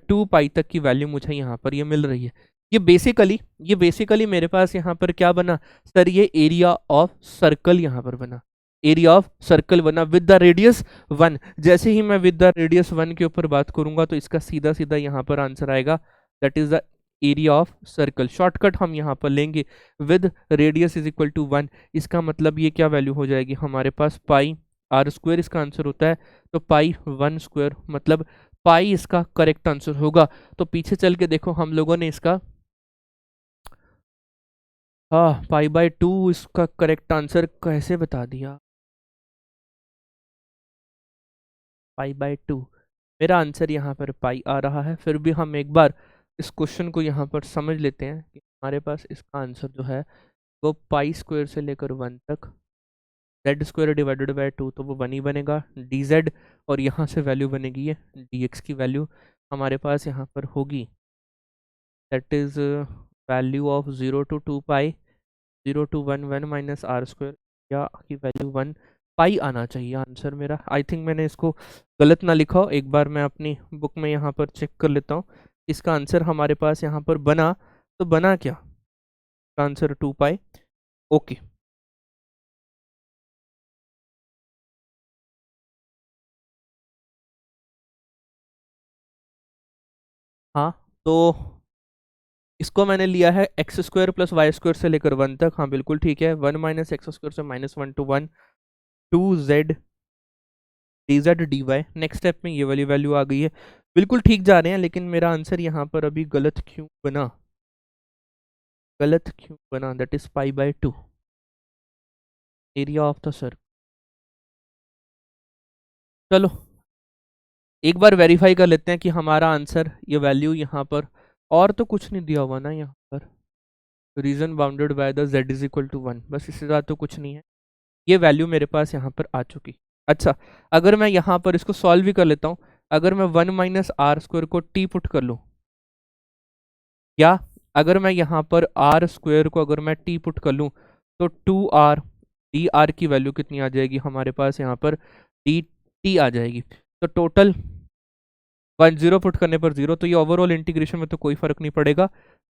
2 पाई तक की वैल्यू मुझे यहाँ पर ये मिल रही है। ये बेसिकली मेरे पास यहाँ पर क्या बना सर, ये एरिया ऑफ सर्कल यहाँ पर बना, एरिया ऑफ सर्कल बना विद द रेडियस 1। जैसे ही मैं विद द रेडियस 1 के ऊपर बात करूंगा तो इसका सीधा सीधा यहाँ पर आंसर आएगा that is the area of circle. Shortcut हम यहाँ पर लेंगे with radius is equal to 1, इसका मतलब ये क्या वैल्यू हो जाएगी हमारे पास पाई आर स्क्वायर इसका आंसर होता है, तो पाई 1 स्क्वायर मतलब पाई इसका करेक्ट आंसर होगा। तो पीछे चल के देखो हम लोगों ने इसका पाई बाय 2 इसका करेक्ट आंसर कैसे बता दिया, पाई बाय 2 मेरा आंसर यहाँ पर पाई आ रहा है। फिर भी हम एक बार इस क्वेश्चन को यहाँ पर समझ लेते हैं कि हमारे पास इसका आंसर जो है वो पाई स्क्वायर से लेकर 1 तक जेड स्क्वायर डिवाइडेड बाय 2, तो वो 1 ही बनेगा डी जेड, और यहाँ से वैल्यू बनेगी ये डी एक्स की वैल्यू हमारे पास यहाँ पर होगी, that is value of 0 to 2 pi 0 to 1 1 minus r square, या की वैल्यू 1 पाई आना चाहिए आंसर मेरा। आई थिंक मैंने इसको गलत ना लिखा हो, एक बार मैं अपनी बुक में यहाँ पर चेक कर लेता हूँ। इसका आंसर हमारे पास यहाँ पर बना, तो बना क्या, आंसर 2 पाई। ओके, हाँ तो इसको मैंने लिया है x square plus y square से लेकर 1 तक। हाँ बिल्कुल ठीक है, 1 माइनस एक्स स्क्वायर से -1 to 1 2 z d z d y. Next step में ये वाली वैल्यू आ गई है, बिल्कुल ठीक जा रहे हैं, लेकिन मेरा आंसर यहाँ पर अभी गलत क्यों बना, गलत क्यों बना, that is pi by 2 area of the circle. चलो एक बार वेरीफाई कर लेते हैं कि हमारा आंसर ये वैल्यू यहाँ पर, और तो कुछ नहीं दिया हुआ ना यहाँ पर, region bounded by the z is equal to 1, बस इससे ज़्यादा तो कुछ नहीं है। ये वैल्यू मेरे पास यहाँ पर आ चुकी। अच्छा, अगर मैं यहाँ पर इसको सॉल्व भी कर लेता हूँ, अगर मैं 1 माइनस आर स्क्वायर को टी पुट कर लूँ, या अगर मैं यहाँ पर आर स्क्वायर को अगर मैं टी पुट कर लूँ, तो 2r डी आर की वैल्यू कितनी आ जाएगी हमारे पास यहाँ पर, डी टी आ जाएगी। तो टोटल 10 पुट करने पर 0, तो ये ओवरऑल इंटीग्रेशन में तो कोई फर्क नहीं पड़ेगा,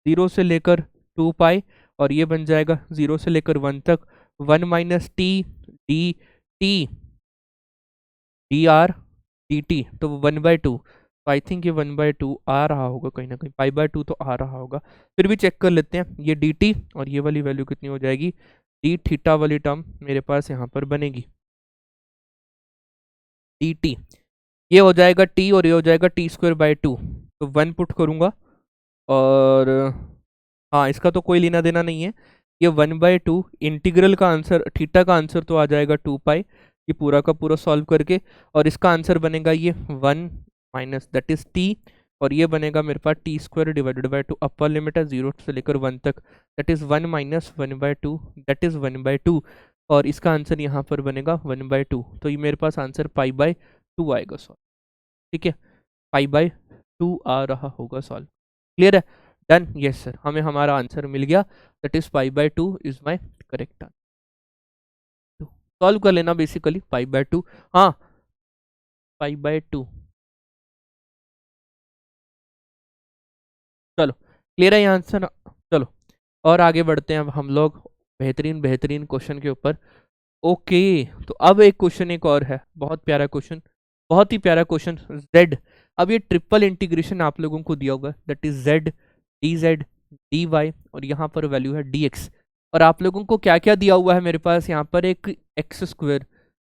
0 से लेकर 2 पाई, और ये बन जाएगा 0 से लेकर 1 तक 1 minus T D T D R D T, तो 1/2। तो आई थिंक ये 1/2 आ रहा होगा कहीं ना कहीं, पाई/2 तो आ रहा होगा। फिर भी चेक कर लेते हैं, ये डी टी और ये वाली वैल्यू कितनी हो जाएगी, डी थीटा वाली टर्म मेरे पास यहाँ पर बनेगी, डी टी ये हो जाएगा टी और ये हो जाएगा टी स्क्वायर बाई 2, तो 1 पुट करूँगा, और हाँ इसका तो कोई लेना देना नहीं है, ये 1/2 इंटीग्रल का आंसर, थीटा का आंसर तो आ जाएगा 2 पाई, ये पूरा का पूरा सॉल्व करके, और इसका आंसर बनेगा ये 1 माइनस दैट इज टी, और ये बनेगा मेरे पास t square divided by 2, upper limit है 0 से लेकर 1 तक, that is 1 minus 1/2, that is 1/2, और इसका आंसर यहाँ पर बनेगा 1/2, तो ये मेरे पास आंसर पाई/2 आएगा सॉल्व। ठीक है, पाई/2 आ रहा होगा सॉल्व। क्लियर है, डन, यस सर, हमें हमारा आंसर मिल गया, दैट इज पाई/2 is my correct answer. Solve कर लेना बेसिकली पाई/2, हाँ पाई/2। चलो क्लियर है ये आंसर। चलो और आगे बढ़ते हैं अब हम लोग बेहतरीन बेहतरीन क्वेश्चन के ऊपर। ओके, तो अब एक क्वेश्चन एक और है, बहुत प्यारा क्वेश्चन, बहुत ही प्यारा क्वेश्चन, z। अब ये ट्रिपल इंटीग्रेशन आप लोगों को दिया होगा, that is z d z d y, और यहाँ पर वैल्यू है डी एक्स, और आप लोगों को क्या क्या दिया हुआ है मेरे पास यहाँ पर, एक x square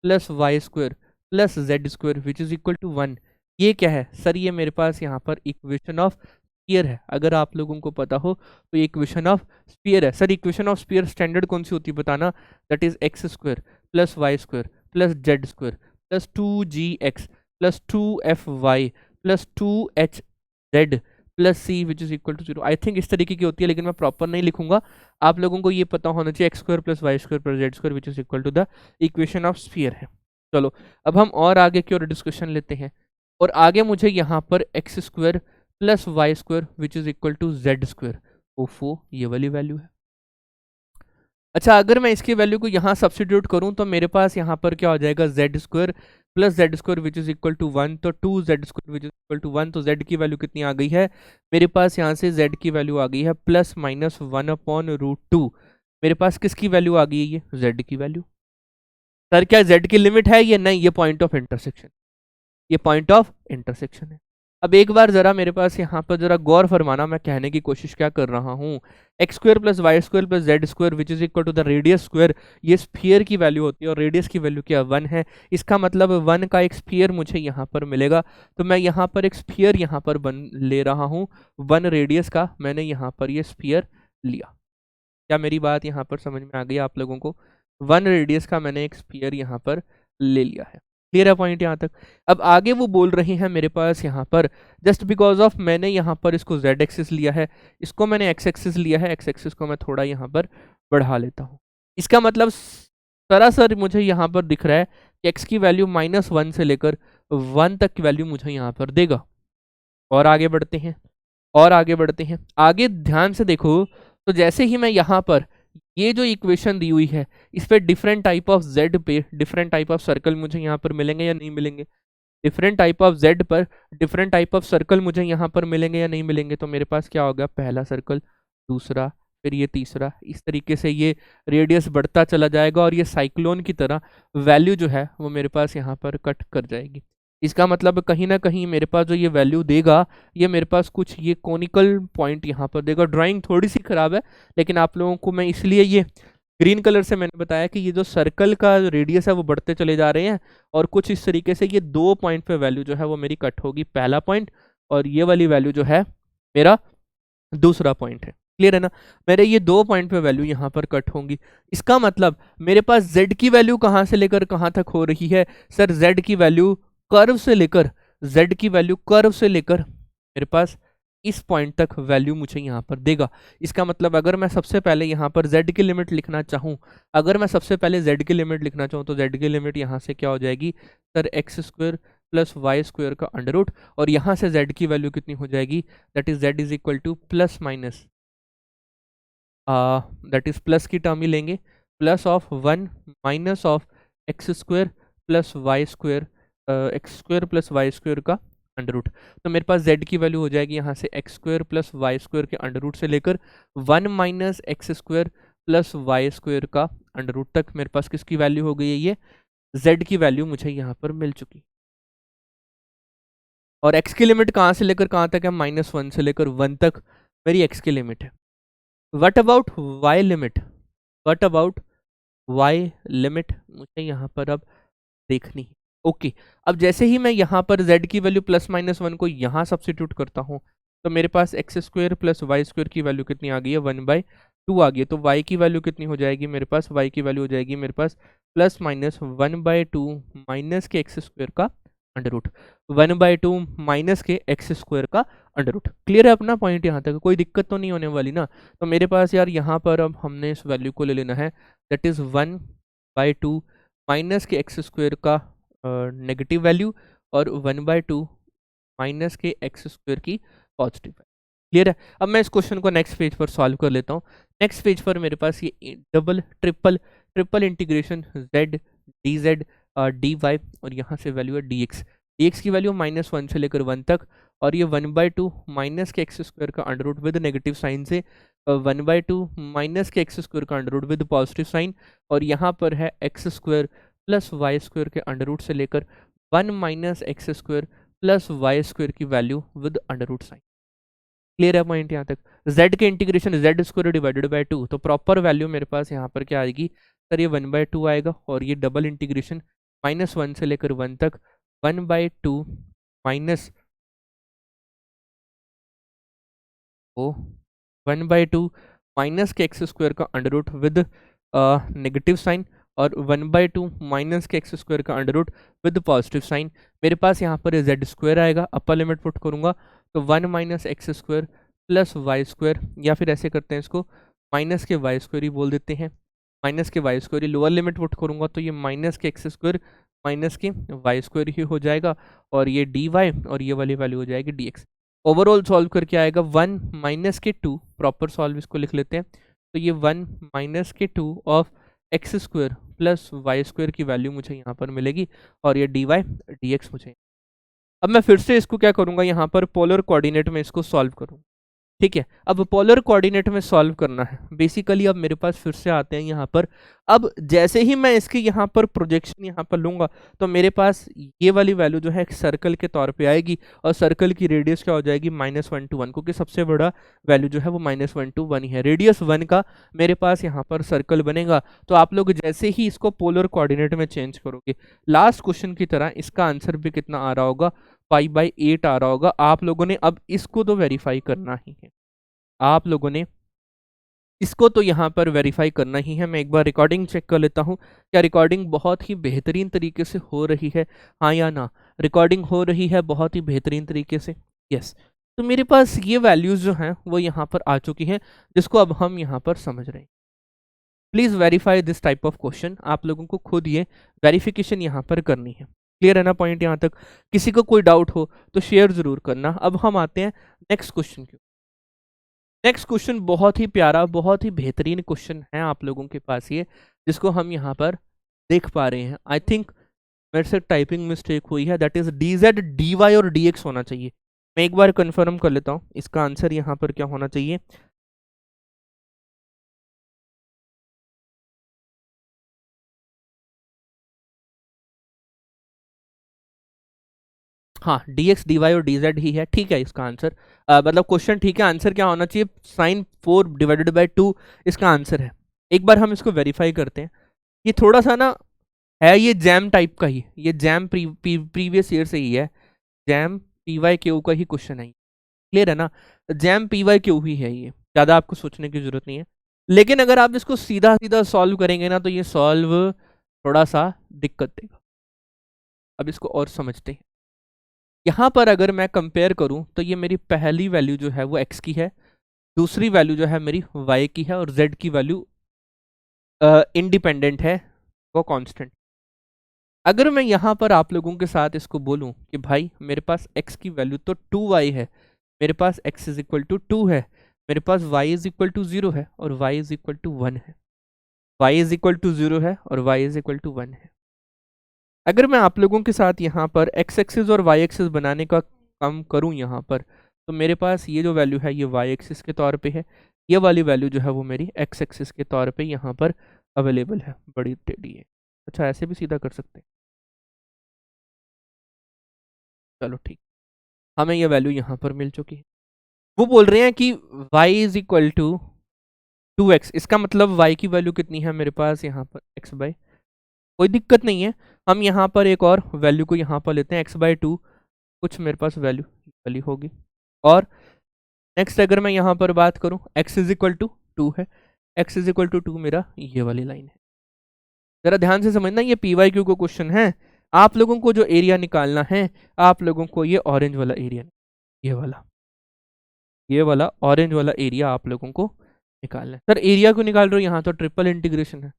plus y square plus z square which is equal to 1। ये क्या है सर, ये मेरे पास यहाँ पर इक्वेशन ऑफ स्फीयर है। अगर आप लोगों को पता हो तो ये इक्वेशन ऑफ स्फीयर है। Sir equation of sphere standard कौन सी होती है बताना, that is x square plus y square plus z square plus 2gx plus 2fy plus 2hz plus c which is equal to 0। I think इस तरीके की होती है, लेकिन मैं प्रॉपर नहीं लिखूंगा, आप लोगों को ये पता होना चाहिए x square plus y square plus z square which is equal to the equation of sphere है। चलो अब हम और आगे की ओर डिस्कशन लेते हैं, और आगे मुझे यहाँ पर x square plus y square which is equal to z square, ओफो ये वाली वैल्यू है। अच्छा, अगर मैं इसकी वैल्यू को यहाँ सब्सटीट्यूट करूँ तो मेरे पास यहाँ पर क्या हो जाएगा, z square plus z square which is equal to 1, तो 2z square which is equal to 1, तो z की वैल्यू कितनी आ गई है मेरे पास, यहाँ से z की वैल्यू आ गई है +(1/√2)। मेरे पास किसकी वैल्यू आ गई है, ये z की वैल्यू। सर क्या z की लिमिट है, ये नहीं, ये पॉइंट ऑफ इंटरसेक्शन, ये पॉइंट ऑफ इंटरसेक्शन है। अब एक बार जरा मेरे पास यहाँ पर जरा गौर फरमाना, मैं कहने की कोशिश क्या कर रहा हूँ, x square plus y square plus z square which is equal to the radius square, ये स्फीयर की वैल्यू होती है, और रेडियस की वैल्यू क्या 1 है, इसका मतलब 1 का एक स्फीयर मुझे यहाँ पर मिलेगा। तो मैं यहाँ पर एक स्फीयर यहाँ पर बन ले रहा हूँ, 1 रेडियस का मैंने यहाँ पर ये स्फीयर लिया। क्या मेरी बात यहाँ पर समझ में आ गई आप लोगों को, 1 रेडियस का मैंने एक स्फीयर यहाँ पर ले लिया है। क्लियर है पॉइंट यहाँ तक। अब आगे वो बोल रहे हैं मेरे पास यहाँ पर जस्ट बिकॉज ऑफ मैंने यहाँ पर इसको z एक्सिस लिया है, इसको मैंने x एक्सिस लिया है, x एक्सिस को मैं थोड़ा यहाँ पर बढ़ा लेता हूँ। इसका मतलब सरासर मुझे यहाँ पर दिख रहा है कि x की वैल्यू -1 से लेकर 1 तक की वैल्यू मुझे यहाँ पर देगा। और आगे बढ़ते हैं, और आगे बढ़ते हैं, आगे ध्यान से देखो। तो जैसे ही मैं यहाँ पर ये जो इक्वेशन दी हुई है इस पे डिफरेंट टाइप ऑफ z पे डिफरेंट टाइप ऑफ सर्कल मुझे यहाँ पर मिलेंगे या नहीं मिलेंगे, डिफरेंट टाइप ऑफ z पर डिफरेंट टाइप ऑफ सर्कल मुझे यहाँ पर मिलेंगे या नहीं मिलेंगे, तो मेरे पास क्या होगा, पहला सर्कल, दूसरा, फिर ये तीसरा, इस तरीके से ये रेडियस बढ़ता चला जाएगा और ये साइक्लोन की तरह वैल्यू जो है वो मेरे पास यहाँ पर कट कर जाएगी। इसका मतलब कहीं ना कहीं मेरे पास जो ये वैल्यू देगा ये मेरे पास कुछ ये कॉनिकल पॉइंट यहाँ पर देगा। ड्राइंग थोड़ी सी खराब है लेकिन आप लोगों को मैं इसलिए ये ग्रीन कलर से मैंने बताया कि ये जो सर्कल का रेडियस है वो बढ़ते चले जा रहे हैं और कुछ इस तरीके से ये 2 पॉइंट पे वैल्यू जो है वो मेरी कट होगी, पहला पॉइंट और ये वाली वैल्यू जो है मेरा दूसरा पॉइंट है। क्लियर है ना, मेरे ये 2 पॉइंट पे वैल्यू यहाँ पर कट होंगी। इसका मतलब मेरे पास z की वैल्यू कहाँ से लेकर कहाँ तक हो रही है, सर z की वैल्यू कर्व से लेकर, z की वैल्यू कर्व से लेकर मेरे पास इस पॉइंट तक वैल्यू मुझे यहाँ पर देगा। इसका मतलब अगर मैं सबसे पहले यहाँ पर z की लिमिट लिखना चाहूँ, अगर मैं सबसे पहले z की लिमिट लिखना चाहूँ तो z की लिमिट यहाँ से क्या हो जाएगी sir, x square plus y square का अंडर रूट, और यहाँ से z की वैल्यू कितनी हो जाएगी, that is z is equal to plus minus, that is plus की टर्म ही लेंगे, plus of 1 minus of x square plus y square, x square plus y square का अंडर रूट। तो मेरे पास z की वैल्यू हो जाएगी यहाँ से x square plus y square के अंडर रूट से लेकर 1 minus x square plus y square का अंडर रूट तक मेरे पास किसकी वैल्यू हो गई है, ये z की वैल्यू मुझे यहाँ पर मिल चुकी। और x की लिमिट कहाँ से लेकर कहाँ तक है, -1 से लेकर 1 तक मेरी x की लिमिट है। What about y limit, what about y limit मुझे यहाँ पर अब देखनी है। ओके, अब जैसे ही मैं यहाँ पर z की वैल्यू +-1 को यहाँ सब्सिट्यूट करता हूँ तो मेरे पास x square plus y square की वैल्यू कितनी आ गई है, 1/2 आ गई है। तो y की वैल्यू कितनी हो जाएगी मेरे पास, y की वैल्यू हो जाएगी मेरे पास +-1/2 माइनस के एक्स स्क्वायर का अंडर रूट, 1/2 माइनस के एक्स स्क्वायर का अंडर रूट। क्लियर है अपना पॉइंट, यहाँ तक कोई दिक्कत तो नहीं होने वाली ना। तो मेरे पास यार यहाँ पर अब हमने इस वैल्यू को ले लेना है, दैट इज़ 1/2 माइनस के एक्स स्क्वायर का नेगेटिव वैल्यू और 1/2 माइनस के एक्स स्क्वायर की पॉजिटिव वैल्यू। क्लियर है। अब मैं इस क्वेश्चन को नेक्स्ट पेज पर सॉल्व कर लेता हूँ। नेक्स्ट पेज पर मेरे पास ये double triple integration z dz dy और यहाँ से वैल्यू है dx की वैल्यू -1 से लेकर 1 तक, और ये 1/2 माइनस के एक्स स्क्वायर का under root with negative sign से 1/2 माइनस के एक्स स्क्वायर का under root with positive sign, और यहाँ पर है x square plus y square के अंडर रूट से लेकर 1 minus x square plus y square की value with under root sign. Clear है पॉइंट यहाँ तक। z के integration z square divided by 2, तो प्रॉपर वैल्यू मेरे पास यहाँ पर क्या आएगी सर, ये 1/2 आएगा, और ये डबल इंटीग्रेशन -1 से लेकर 1 तक 1/2 माइनस 1/2 माइनस के एक्स स्क्वायर का under root with negative sign, और 1/2 माइनस के एक्स स्क्वायर का under root with positive sign. मेरे पास यहाँ पर z स्क्वायर आएगा, अपर लिमिट पुट करूँगा तो 1 minus x square plus y square, या फिर ऐसे करते हैं इसको माइनस के वाई स्क्वायर ही बोल देते हैं, माइनस के y square. Lower limit put करूँगा तो ये माइनस के एक्स स्क्वायर माइनस के वाई स्क्वायर ही हो जाएगा, और ये डी वाई और ये वाली वैल्यू हो जाएगी डी एक्स। ओवरऑल सॉल्व करके आएगा 1 माइनस के 2, प्रॉपर सॉल्व इसको लिख लेते हैं, तो ये 1 माइनस के 2 of x square plus y square की वैल्यू मुझे यहाँ पर मिलेगी, और ये डी वाई डी एक्स मुझे। अब मैं फिर से इसको क्या करूँगा, यहाँ पर पोलर कोऑर्डिनेट में इसको सॉल्व करूँगा। ठीक है, अब पोलर कोऑर्डिनेट में सॉल्व करना है बेसिकली। अब मेरे पास फिर से आते हैं यहाँ पर, अब जैसे ही मैं इसके यहाँ पर प्रोजेक्शन यहाँ पर लूँगा तो मेरे पास ये वाली वैल्यू जो है एक सर्कल के तौर पे आएगी, और सर्कल की रेडियस क्या हो जाएगी -1 to 1, क्योंकि सबसे बड़ा वैल्यू जो है वो -1 to 1 ही है। रेडियस 1 का मेरे पास यहाँ पर सर्कल बनेगा। तो आप लोग जैसे ही इसको पोलर कोऑर्डिनेट में चेंज करोगे, लास्ट क्वेश्चन की तरह इसका आंसर भी कितना आ रहा होगा, 5/8 आ रहा होगा। आप लोगों ने अब इसको तो वेरीफाई करना ही है, आप लोगों ने इसको तो यहाँ पर वेरीफाई करना ही है। मैं एक बार रिकॉर्डिंग चेक कर लेता हूँ, क्या रिकॉर्डिंग बहुत ही बेहतरीन तरीके से हो रही है, हाँ या ना। रिकॉर्डिंग हो रही है बहुत ही बेहतरीन तरीके से, यस। तो मेरे पास ये वैल्यूज़ जो हैं वो यहाँ पर आ चुकी हैं, जिसको अब हम यहाँ पर समझ रहे हैं। Please verify this type of question, आप लोगों को खुद ये वेरिफिकेशन यहाँ पर करनी है। क्लियर है ना पॉइंट यहाँ तक? किसी को कोई डाउट हो तो शेयर ज़रूर करना। अब हम आते हैं नेक्स्ट क्वेश्चन की। नेक्स्ट क्वेश्चन बहुत ही प्यारा, बहुत ही बेहतरीन क्वेश्चन है आप लोगों के पास ये, जिसको हम यहाँ पर देख पा रहे हैं। आई थिंक मेरे से टाइपिंग मिस्टेक हुई है, that is d z d y और डी एक्स होना चाहिए। मैं एक बार कंफर्म कर लेता हूँ इसका आंसर यहाँ पर क्या होना चाहिए। हाँ, डी एक्स डी वाई और डी जेड ही है, ठीक है इसका आंसर। मतलब क्वेश्चन ठीक है, आंसर क्या होना चाहिए, साइन 4/2 इसका आंसर है। एक बार हम इसको वेरीफाई करते हैं। ये थोड़ा सा ना है, ये जैम टाइप का ही, ये जैम प्रीवियस ईयर से ही है, जैम पी वाई क्यू का ही क्वेश्चन है। क्लियर है ना? जैम पी वाई क्यू ही है, ये ज़्यादा आपको सोचने की जरूरत नहीं है। लेकिन अगर आप इसको सीधा सीधा सॉल्व करेंगे ना, तो ये सॉल्व थोड़ा सा दिक्कत देगा। अब इसको और समझते हैं। यहाँ पर अगर मैं कंपेयर करूँ तो ये मेरी पहली वैल्यू जो है वो एक्स की है, दूसरी वैल्यू जो है मेरी वाई की है, और जेड की वैल्यू इंडिपेंडेंट है, वो कांस्टेंट। अगर मैं यहाँ पर आप लोगों के साथ इसको बोलूँ कि भाई मेरे पास x की वैल्यू तो 2y है, मेरे पास x इज इक्वल टू 2 है, मेरे पास y इज इक्वल टू 0 है, और y इज इक्वल टू 1 है, y इज इक्वल टू 0 है और y इज इक्वल टू 1 है। अगर मैं आप लोगों के साथ यहाँ पर x एक्सिस और y एक्सिस बनाने का काम करूँ यहाँ पर, तो मेरे पास ये जो वैल्यू है ये y एक्सिस के तौर पे है, ये वाली वैल्यू जो है वो मेरी x एक्सिस के तौर पे यहाँ पर अवेलेबल है, बड़ी टेढ़ी है। अच्छा, ऐसे भी सीधा कर सकते हैं, चलो ठीक, हमें ये वैल्यू यहाँ पर मिल चुकी है। वो बोल रहे हैं कि y is equal to 2x, इसका मतलब y की वैल्यू कितनी है मेरे पास यहाँ पर x/, कोई दिक्कत नहीं है, हम यहाँ पर एक और वैल्यू को यहाँ पर लेते हैं x/2, कुछ मेरे पास वैल्यू वाली होगी। और नेक्स्ट अगर मैं यहाँ पर बात करूँ, x इज इक्वल टू 2 है, x इज इक्वल टू 2 मेरा ये वाली लाइन है। जरा ध्यान से समझना, ये पी वाई क्यू को क्वेश्चन है। आप लोगों को जो एरिया निकालना है, आप लोगों को ये ऑरेंज वाला एरिया, ये वाला ऑरेंज वाला एरिया आप लोगों को निकालना है। सर एरिया को निकाल रहे हो, यहाँ तो ट्रिपल इंटीग्रेशन है।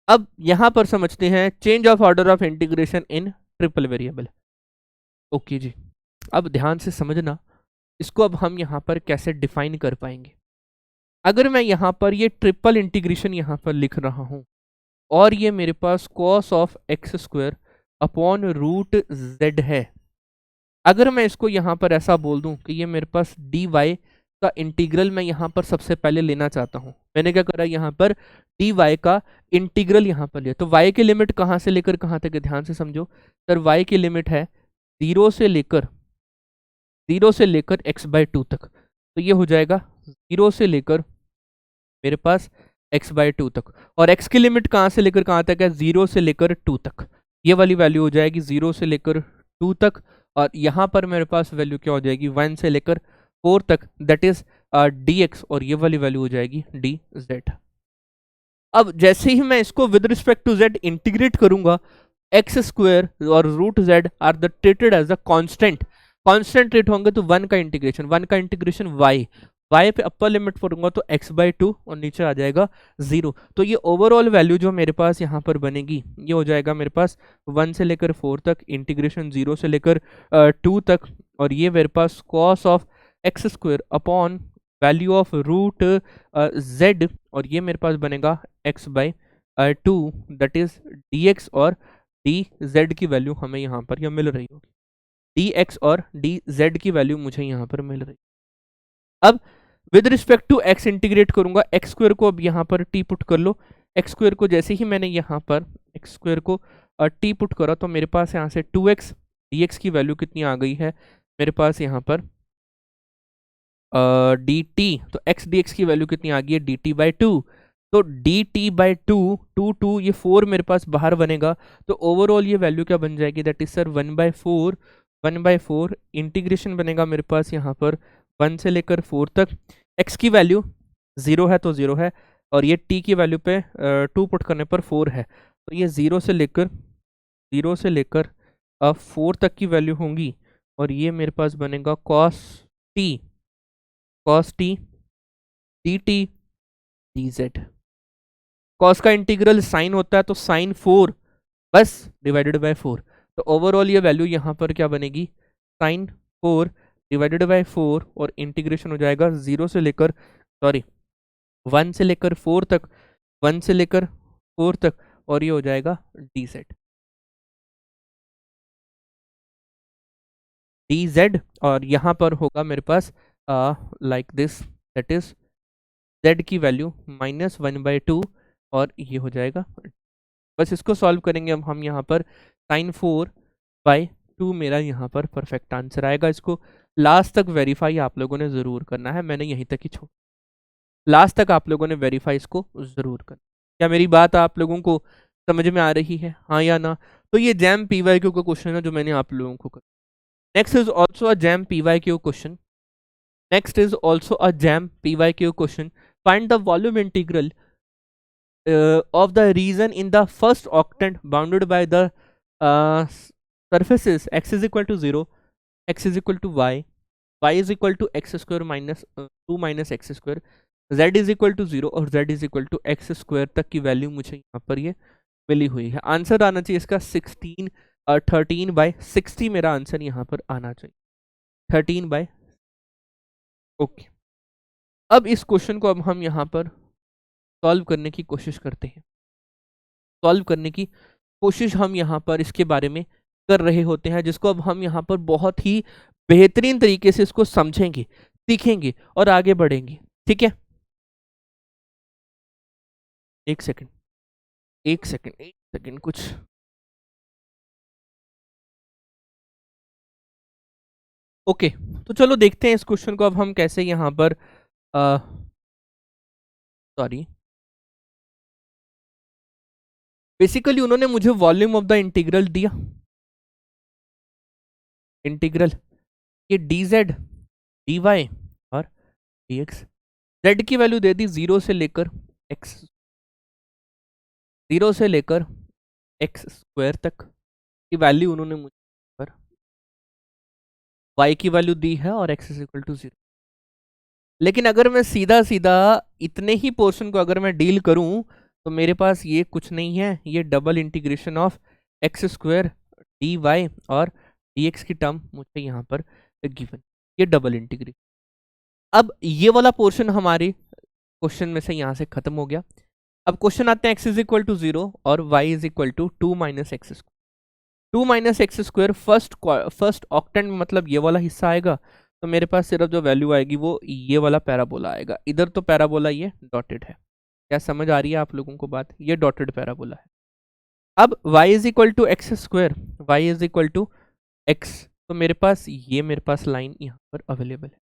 अब यहाँ पर समझते हैं change of order of integration in triple variable. Okay जी, अब ध्यान से समझना, इसको अब हम यहाँ पर कैसे डिफाइन कर पाएंगे। अगर मैं यहाँ पर ये ट्रिपल इंटीग्रेशन यहाँ पर लिख रहा हूँ, और ये मेरे पास cos of x square upon root z है, अगर मैं इसको यहाँ पर ऐसा बोल दूं कि ये मेरे पास डी वाई का इंटीग्रल मैं यहाँ पर सबसे पहले लेना चाहता हूँ, मैंने क्या करा यहाँ पर डी वाई का इंटीग्रल यहाँ पर लिया, तो वाई की लिमिट कहाँ से लेकर कहाँ तक है, ध्यान से समझो। सर वाई की लिमिट है 0 से लेकर x/2 तक, तो ये हो जाएगा 0 से लेकर मेरे पास x/2 तक, और x की लिमिट कहाँ से लेकर कहाँ तक है, 0 से लेकर 2 तक, ये वाली वैल्यू हो जाएगी 0 से लेकर 2 तक, और यहाँ पर मेरे पास वैल्यू क्या हो जाएगी 1 से लेकर 4 तक, दैट इज dx, और ये वाली वैल्यू हो जाएगी dz। अब जैसे ही मैं इसको with respect to z integrate करूंगा, एक्स स्क्वायर और root z are the treated as a constant, constant treat होंगे, तो 1 का इंटीग्रेशन y पे अपर लिमिट करूंगा तो x/2 और नीचे आ जाएगा 0। तो ये ओवरऑल वैल्यू जो मेरे पास यहाँ पर बनेगी, ये हो जाएगा मेरे पास 1 से लेकर 4 तक, इंटीग्रेशन 0 से लेकर 2 तक, और ये मेरे पास cos of x square upon value of root z, और ये मेरे पास बनेगा x/2, दैट इज dx और dz की वैल्यू हमें यहाँ पर यह मिल रही होगी, dx और dz की वैल्यू मुझे यहाँ पर मिल रही। अब with respect to x integrate करूंगा, एक्स स्क्वायर को अब यहाँ पर t पुट कर लो, एक्स स्क्वायर को जैसे ही मैंने यहाँ पर एक्स स्क्वायर को t पुट करा, तो मेरे पास यहाँ से 2x dx की वैल्यू कितनी आ गई है मेरे पास यहाँ पर dt, तो x dx की वैल्यू कितनी आ गई है dt/2, तो dt/2 ये 4 मेरे पास बाहर बनेगा, तो ओवरऑल ये वैल्यू क्या बन जाएगी, दैट इज सर 1/4 इंटीग्रेशन बनेगा मेरे पास यहाँ पर 1 से लेकर 4 तक, x की वैल्यू 0 है तो 0 है, और ये t की वैल्यू पे 2 पुट करने पर 4 है, तो ये 0 से लेकर 4 तक की वैल्यू होंगी, और ये मेरे पास बनेगा cos t dt dz। Cos का इंटीग्रल साइन होता है, तो साइन 4 बस डिवाइडेड बाय 4, तो ओवरऑल ये वैल्यू यहाँ पर क्या बनेगी, साइन 4 डिवाइडेड बाय 4, और इंटीग्रेशन हो जाएगा 1 से लेकर 4 तक, 1 से लेकर 4 तक, और ये हो जाएगा dz, और यहाँ पर होगा मेरे पास like this, that is z की वैल्यू -1/2, और ये हो जाएगा, बस इसको सॉल्व करेंगे अब हम यहाँ पर, sin4/2 मेरा यहाँ पर परफेक्ट आंसर आएगा। इसको लास्ट तक वेरीफाई आप लोगों ने ज़रूर करना है, मैंने यहीं तक ही छोड़, लास्ट तक आप लोगों ने वेरीफाई इसको ज़रूर करना। क्या मेरी बात आप लोगों को समझ में आ रही है, हाँ या ना? तो ये जैम PYQ का क्वेश्चन है जो मैंने आप लोगों को कर। Next is also a jam PYQ question, find the volume integral of the region in the first octant bounded by the surfaces x is equal to 0, x is equal to y, y is equal to x square minus 2 minus x square, z is equal to 0 और z is equal to x square तक की वैल्यू मुझे यहाँ पर ये मिली हुई है। आंसर आना चाहिए इसका 13/60 मेरा आंसर यहाँ पर आना चाहिए, 13/। ओके, अब इस क्वेश्चन को अब हम यहाँ पर सॉल्व करने की कोशिश करते हैं। सॉल्व करने की कोशिश हम यहाँ पर इसके बारे में कर रहे होते हैं, जिसको अब हम यहाँ पर बहुत ही बेहतरीन तरीके से इसको समझेंगे, सीखेंगे और आगे बढ़ेंगे। ठीक है, एक सेकंड कुछ ओके, तो चलो देखते हैं इस क्वेश्चन को अब हम कैसे यहाँ पर सॉरी, बेसिकली उन्होंने मुझे वॉल्यूम ऑफ द इंटीग्रल दिया, इंटीग्रल ये dz dy और dx, z की वैल्यू दे दी 0 से लेकर x स्क्वायर तक की वैल्यू उन्होंने मुझे पर y की वैल्यू दी है और x इज इक्वल टू 0। लेकिन अगर मैं सीधा सीधा इतने ही पोर्शन को अगर मैं डील करूं तो मेरे पास ये कुछ नहीं है, ये double integration of x square dy और dx की टर्म मुझे यहाँ पर गिवन, ये डबल इंटीग्रेशन। अब ये वाला पोर्शन हमारे क्वेश्चन में से यहाँ से खत्म हो गया। अब क्वेश्चन आते हैं x इज इक्वल टू 0 और y is equal to 2 minus x square. 2 minus x square first octant में मतलब ये वाला हिस्सा आएगा, तो मेरे पास सिर्फ जो वैल्यू आएगी वो ये वाला पैराबोला आएगा। इधर तो पैराबोला ये डॉटेड है, क्या समझ आ रही है आप लोगों को बात? ये डॉटेड पैराबोला है। अब y is equal to x square, y is equal to x, तो मेरे पास लाइन यहाँ पर अवेलेबल है।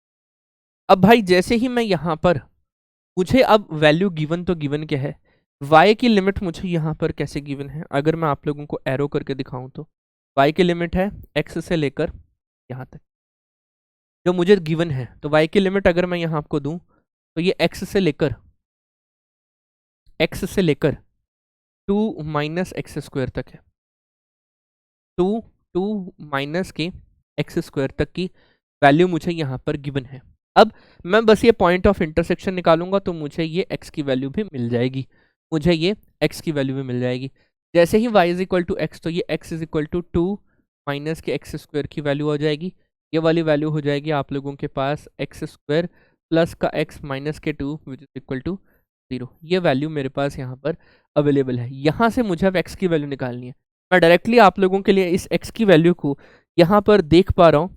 अब भाई जैसे ही मैं यहाँ पर, मुझे अब वैल्यू गिवन, तो गिवन क्या है, y की लिमिट मुझे यहाँ पर कैसे गिवन है, अगर मैं आप लोगों को एरो करके दिखाऊं तो y की लिमिट है x से लेकर यहाँ तक जो मुझे गिवन है। तो y की लिमिट अगर मैं यहाँ आपको दूं तो ये x से लेकर 2 माइनस एक्स स्क्वायर तक है, 2 माइनस के एक्स स्क्वायर तक की वैल्यू मुझे यहाँ पर गिवन है। अब मैं बस ये पॉइंट ऑफ इंटरसेक्शन निकालूंगा तो मुझे ये x की वैल्यू भी मिल जाएगी, जैसे ही y is equal to x, तो ये x is equal to 2 minus के एक्स स्क्वायर की वैल्यू हो जाएगी। ये वाली वैल्यू हो जाएगी आप लोगों के पास एक्स स्क्वायर प्लस का x माइनस के 2 विच इज इक्वल टू 0। ये वैल्यू मेरे पास यहाँ पर अवेलेबल है। यहाँ से मुझे अब x की वैल्यू निकालनी है। मैं डायरेक्टली आप लोगों के लिए इस x की वैल्यू को यहाँ पर देख पा रहा हूँ।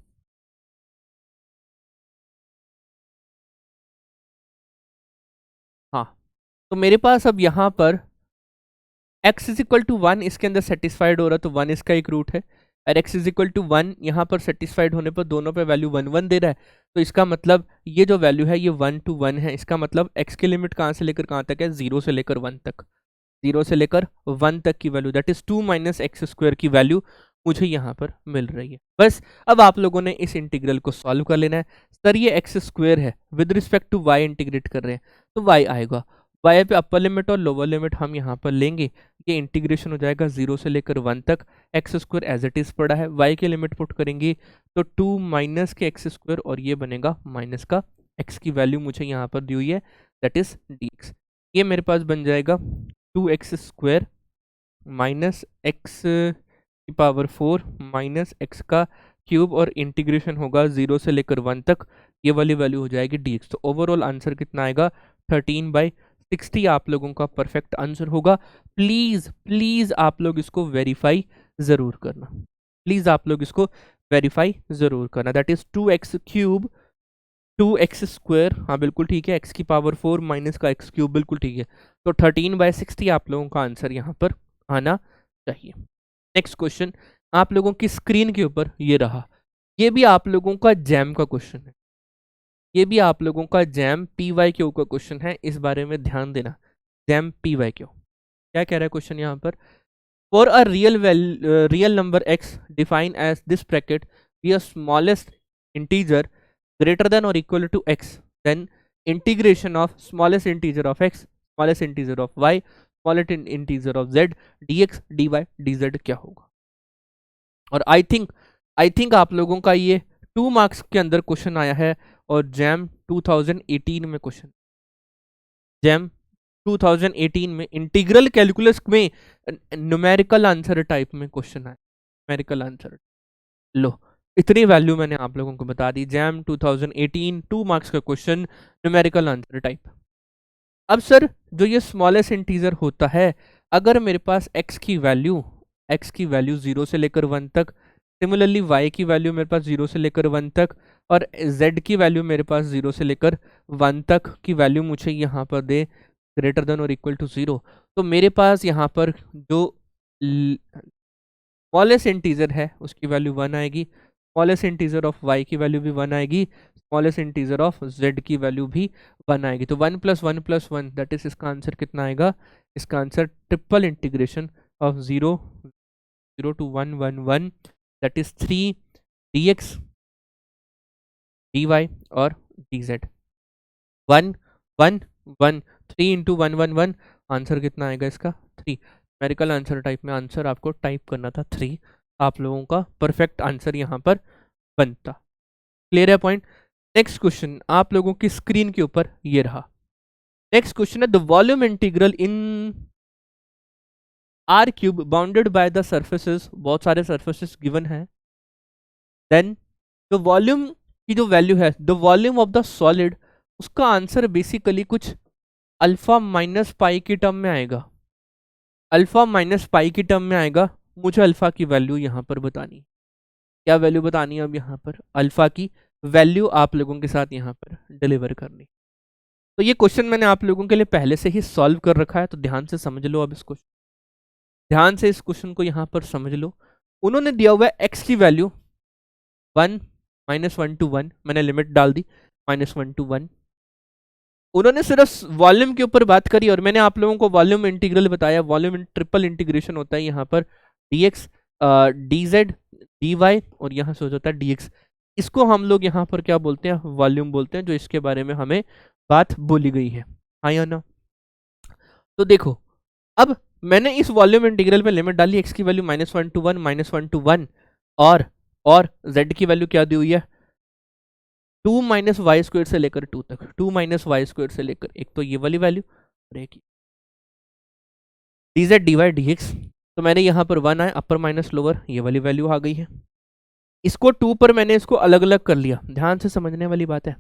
हाँ, तो मेरे पास अब यहाँ पर x इज इक्वल टू 1 इसके अंदर सेटिस्फाइड हो रहा, तो 1 इसका एक रूट है, और x इज इक्वल टू 1 यहाँ पर सेटिस्फाइड होने पर दोनों पे वैल्यू 1 1 दे रहा है, तो इसका मतलब ये जो वैल्यू है ये 1 to 1 है। इसका मतलब x की लिमिट कहाँ से लेकर कहाँ तक है, 0 से लेकर 1 तक, 0 से लेकर 1 तक की value, that is 2 minus x square की वैल्यू मुझे यहाँ पर मिल रही है। बस अब आप लोगों ने इस इंटीग्रल को सॉल्व कर लेना है। सर ये एक्स स्क्वायर है, with respect to y integrate कर रहे हैं तो वाई आएगा। वाई पे अपर लिमिट और लोअर लिमिट हम यहाँ पर लेंगे, ये इंटीग्रेशन हो जाएगा 0 से लेकर 1 तक। X square as it is पड़ा है, वाई के लिमिट पुट करेंगे तो 2 माइनस के एक्स स्क्वायर और ये बनेगा माइनस का एक्स की वैल्यू मुझे यहाँ पर दी हुई है, दैट इज डी एक्स। ये मेरे पास बन जाएगा 2x स्क्वायर माइनस एक्स की पावर 4 माइनस एक्स का क्यूब और इंटीग्रेशन होगा 0 से लेकर 1 तक, ये वाली वैल्यू हो जाएगी dx। तो ओवरऑल आंसर कितना आएगा 13/60 आप लोगों का परफेक्ट आंसर होगा। प्लीज़ प्लीज़ आप लोग इसको वेरीफाई ज़रूर करना, प्लीज़ आप लोग इसको वेरीफाई ज़रूर करना। That is 2x cube 2x square, हाँ बिल्कुल ठीक है, x की पावर 4 माइनस का x क्यूब, बिल्कुल ठीक है। तो 13/60 आप लोगों का आंसर यहाँ पर आना चाहिए। नेक्स्ट क्वेश्चन आप लोगों की स्क्रीन के ऊपर ये रहा, ये भी आप लोगों का जैम का क्वेश्चन है, ये भी आप लोगों का जैम PYQ का क्वेश्चन है, इस बारे में ध्यान देना। जैम PYQ क्या कह रहा है क्वेश्चन यहाँ पर, for a real number x define as this bracket be a smallest integer greater than or equal to x, then integration of smallest integer of x, smallest integer of y, smallest integer of z, dx, dy, dz क्या होगा। और आई थिंक आप लोगों का ये 2 मार्क्स के अंदर क्वेश्चन आया है और जैम 2018 में क्वेश्चन, जैम 2018 में इंटीग्रल कैलकुलस में न्यूमेरिकल आंसर टाइप में क्वेश्चन आया, न्यूमेरिकल आंसर। लो इतनी वैल्यू मैंने आप लोगों को बता दी, जैम 2018 2 मार्क्स का क्वेश्चन न्यूमेरिकल आंसर टाइप। अब सर जो ये स्मॉलेस्ट इंटीजर होता है, अगर मेरे पास x की वैल्यू 0 से लेकर 1 तक, सिमिलरली y की वैल्यू मेरे पास 0 से लेकर 1 तक और z की वैल्यू मेरे पास 0 से लेकर 1 तक की वैल्यू मुझे यहाँ पर दे ग्रेटर देन और इक्वल टू 0, तो मेरे पास यहाँ पर जो स्मॉलेस्ट इंटीजर है उसकी वैल्यू 1 आएगी, स्मॉलेस्ट इंटीजर ऑफ y की वैल्यू भी 1 आएगी, स्मॉलेस्ट इंटीजर ऑफ z की वैल्यू भी 1 आएगी। तो 1 + 1 + 1 दैट इज इसका आंसर कितना आएगा, इसका answer triple integration of 0 to 1 1 1 that is 3 dx dy और dz। 1 1 1 3 × 1 1 1 आंसर कितना आएगा इसका 3। न्यूमेरिकल आंसर टाइप में आंसर आपको टाइप करना था 3, आप लोगों का परफेक्ट आंसर यहाँ पर बनता। क्लियर है पॉइंट। नेक्स्ट क्वेश्चन आप लोगों की स्क्रीन के ऊपर ये रहा। नेक्स्ट क्वेश्चन है the volume integral in are cube bounded by the surfaces, बहुत सारे सर्फेसेस गिवन है। देन द वॉल्यूम की जो वैल्यू है, the volume of the solid, उसका आंसर बेसिकली कुछ अल्फा माइनस पाई की टर्म में आएगा, अल्फा माइनस पाई की टर्म में आएगा। मुझे अल्फा की वैल्यू यहाँ पर बतानी, क्या वैल्यू बतानी है अब यहाँ पर, अल्फा की वैल्यू आप लोगों के साथ यहाँ पर डिलीवर करनी। तो ये क्वेश्चन मैंने आप लोगों के लिए पहले से ही सॉल्व कर रखा है, तो ध्यान से समझ लो। अब इस क्वेश्चन, ध्यान से इस क्वेश्चन को यहाँ पर समझ लो। उन्होंने दिया हुआ है x की वैल्यू 1 -1 to 1, मैंने लिमिट डाल दी -1 to 1। उन्होंने सिर्फ वॉल्यूम के ऊपर बात करी और मैंने आप लोगों को वॉल्यूम इंटीग्रल बताया, वॉल्यूम ट्रिपल इंटीग्रेशन होता है यहाँ पर dx dz dy और यहाँ से हो जाता है dx। इसको हम लोग यहाँ पर क्या बोलते हैं, वॉल्यूम बोलते हैं, जो इसके बारे में हमें बात बोली गई है, हाँ या ना। तो देखो अब मैंने इस वॉल्यूम इंटीग्रल में लिमिट डाली, x की वैल्यू -1 to 1 -1 to 1 और z की वैल्यू क्या दी हुई है 2 - y² से लेकर 2 तक, 2 - y² से लेकर, एक तो ये वाली वैल्यू और एक dz dy dx। तो मैंने यहाँ पर 1 आए अपर माइनस लोअर, ये वाली वैल्यू आ गई है। इसको 2 पर मैंने इसको अलग अलग कर लिया, ध्यान से समझने वाली बात है।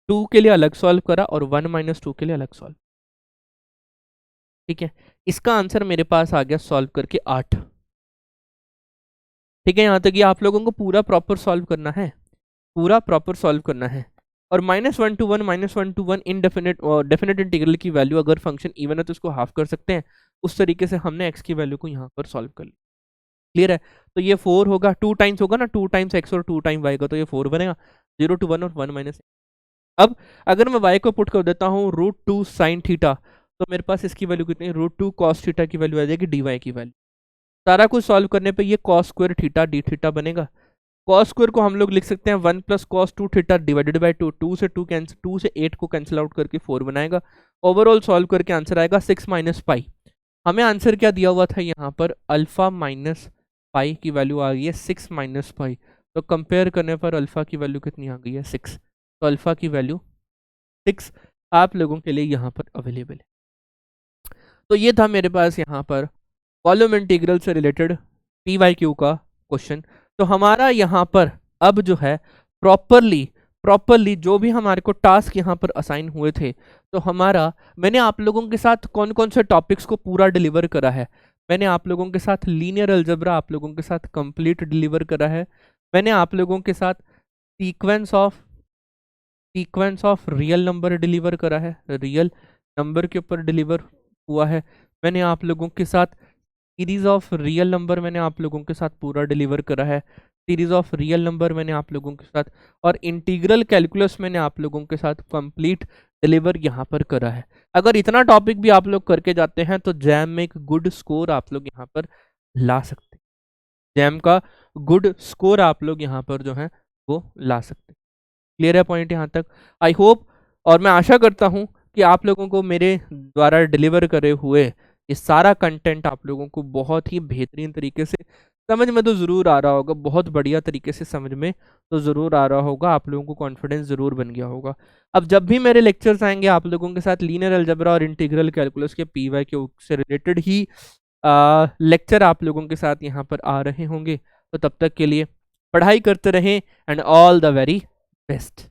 2 के लिए अलग सॉल्व करा और 1 - 2 के लिए अलग सॉल्व, ठीक है। इसका आंसर मेरे पास आ गया सॉल्व करके 8, ठीक है। यहाँ तक ये आप लोगों को पूरा प्रॉपर सॉल्व करना है, पूरा प्रॉपर सॉल्व करना है। और -1 to 1 -1 to 1 इनडेफिनेट और डेफिनेट इंटीग्रल की वैल्यू अगर फंक्शन इवन है तो इसको हाफ कर सकते हैं, उस तरीके से हमने x की वैल्यू को यहाँ पर सॉल्व कर लिया। क्लियर है। तो ये 4 होगा, 2 टाइम्स होगा ना, 2 टाइम्स x और 2 टाइम y का, तो ये 4 बनेगा। 0 to 1 और 1 - अब अगर मैं y को पुट कर देता हूँ √2 sin थीटा, तो मेरे पास इसकी वैल्यू कितनी है, √2 cos थीटा की वैल्यू आ जाएगी dy की वैल्यू। सारा कुछ सॉल्व करने पे ये cos square theta D theta बनेगा। कॉस स्क्वायर को हम लोग लिख सकते हैं 1 plus cos 2 theta divided by 2, 2 से 8 को कैंसिल आउट करके 4 बनाएगा। ओवरऑल सॉल्व करके आंसर आएगा 6 माइनस पाई। हमें आंसर क्या दिया हुआ था यहाँ पर, अल्फा माइनस पाई की वैल्यू आ गई है 6 माइनस पाई। तो कंपेयर करने पर अल्फा की वैल्यू कितनी आ गई है, 6। तो अल्फा की वैल्यू 6 आप लोगों के लिए यहाँ पर अवेलेबल है। तो ये था मेरे पास यहाँ पर वॉल्यूम इंटीग्रल से रिलेटेड पी वाई क्यू का क्वेश्चन। तो हमारा यहाँ पर अब जो है प्रॉपरली जो भी हमारे को टास्क यहाँ पर असाइन हुए थे, तो हमारा मैंने आप लोगों के साथ कौन कौन से टॉपिक्स को पूरा डिलीवर करा है। मैंने आप लोगों के साथ लीनियर अलजेब्रा आप लोगों के साथ कंप्लीट डिलीवर करा है। मैंने आप लोगों के साथ sequence of real number deliver करा है, रियल नंबर के ऊपर डिलीवर हुआ है। मैंने आप लोगों के साथ सीरीज ऑफ रियल नंबर मैंने आप लोगों के साथ पूरा डिलीवर करा है। सीरीज ऑफ रियल नंबर मैंने आप लोगों के साथ, और इंटीग्रल कैलकुलस मैंने आप लोगों के साथ कंप्लीट डिलीवर यहाँ पर करा है। अगर इतना टॉपिक भी आप लोग करके जाते हैं तो जैम में एक गुड स्कोर आप लोग यहाँ पर ला सकते हैं। जैम का गुड स्कोर आप लोग यहाँ पर जो है वो ला सकते हैं। क्लियर है पॉइंट यहाँ तक? आई होप और मैं आशा करता हूँ कि आप लोगों को मेरे द्वारा डिलीवर करे हुए ये सारा कंटेंट आप लोगों को बहुत ही बेहतरीन तरीके से समझ में तो ज़रूर आ रहा होगा, बहुत बढ़िया तरीके से समझ में तो ज़रूर आ रहा होगा। आप लोगों को कॉन्फिडेंस ज़रूर बन गया होगा। अब जब भी मेरे लेक्चर्स आएंगे आप लोगों के साथ लीनियर अलजेब्रा और इंटीग्रल कैलकुलस के पीवाई के से रिलेटेड ही लेक्चर आप लोगों के साथ यहाँ पर आ रहे होंगे। तो तब तक के लिए पढ़ाई करते रहें and all the very best.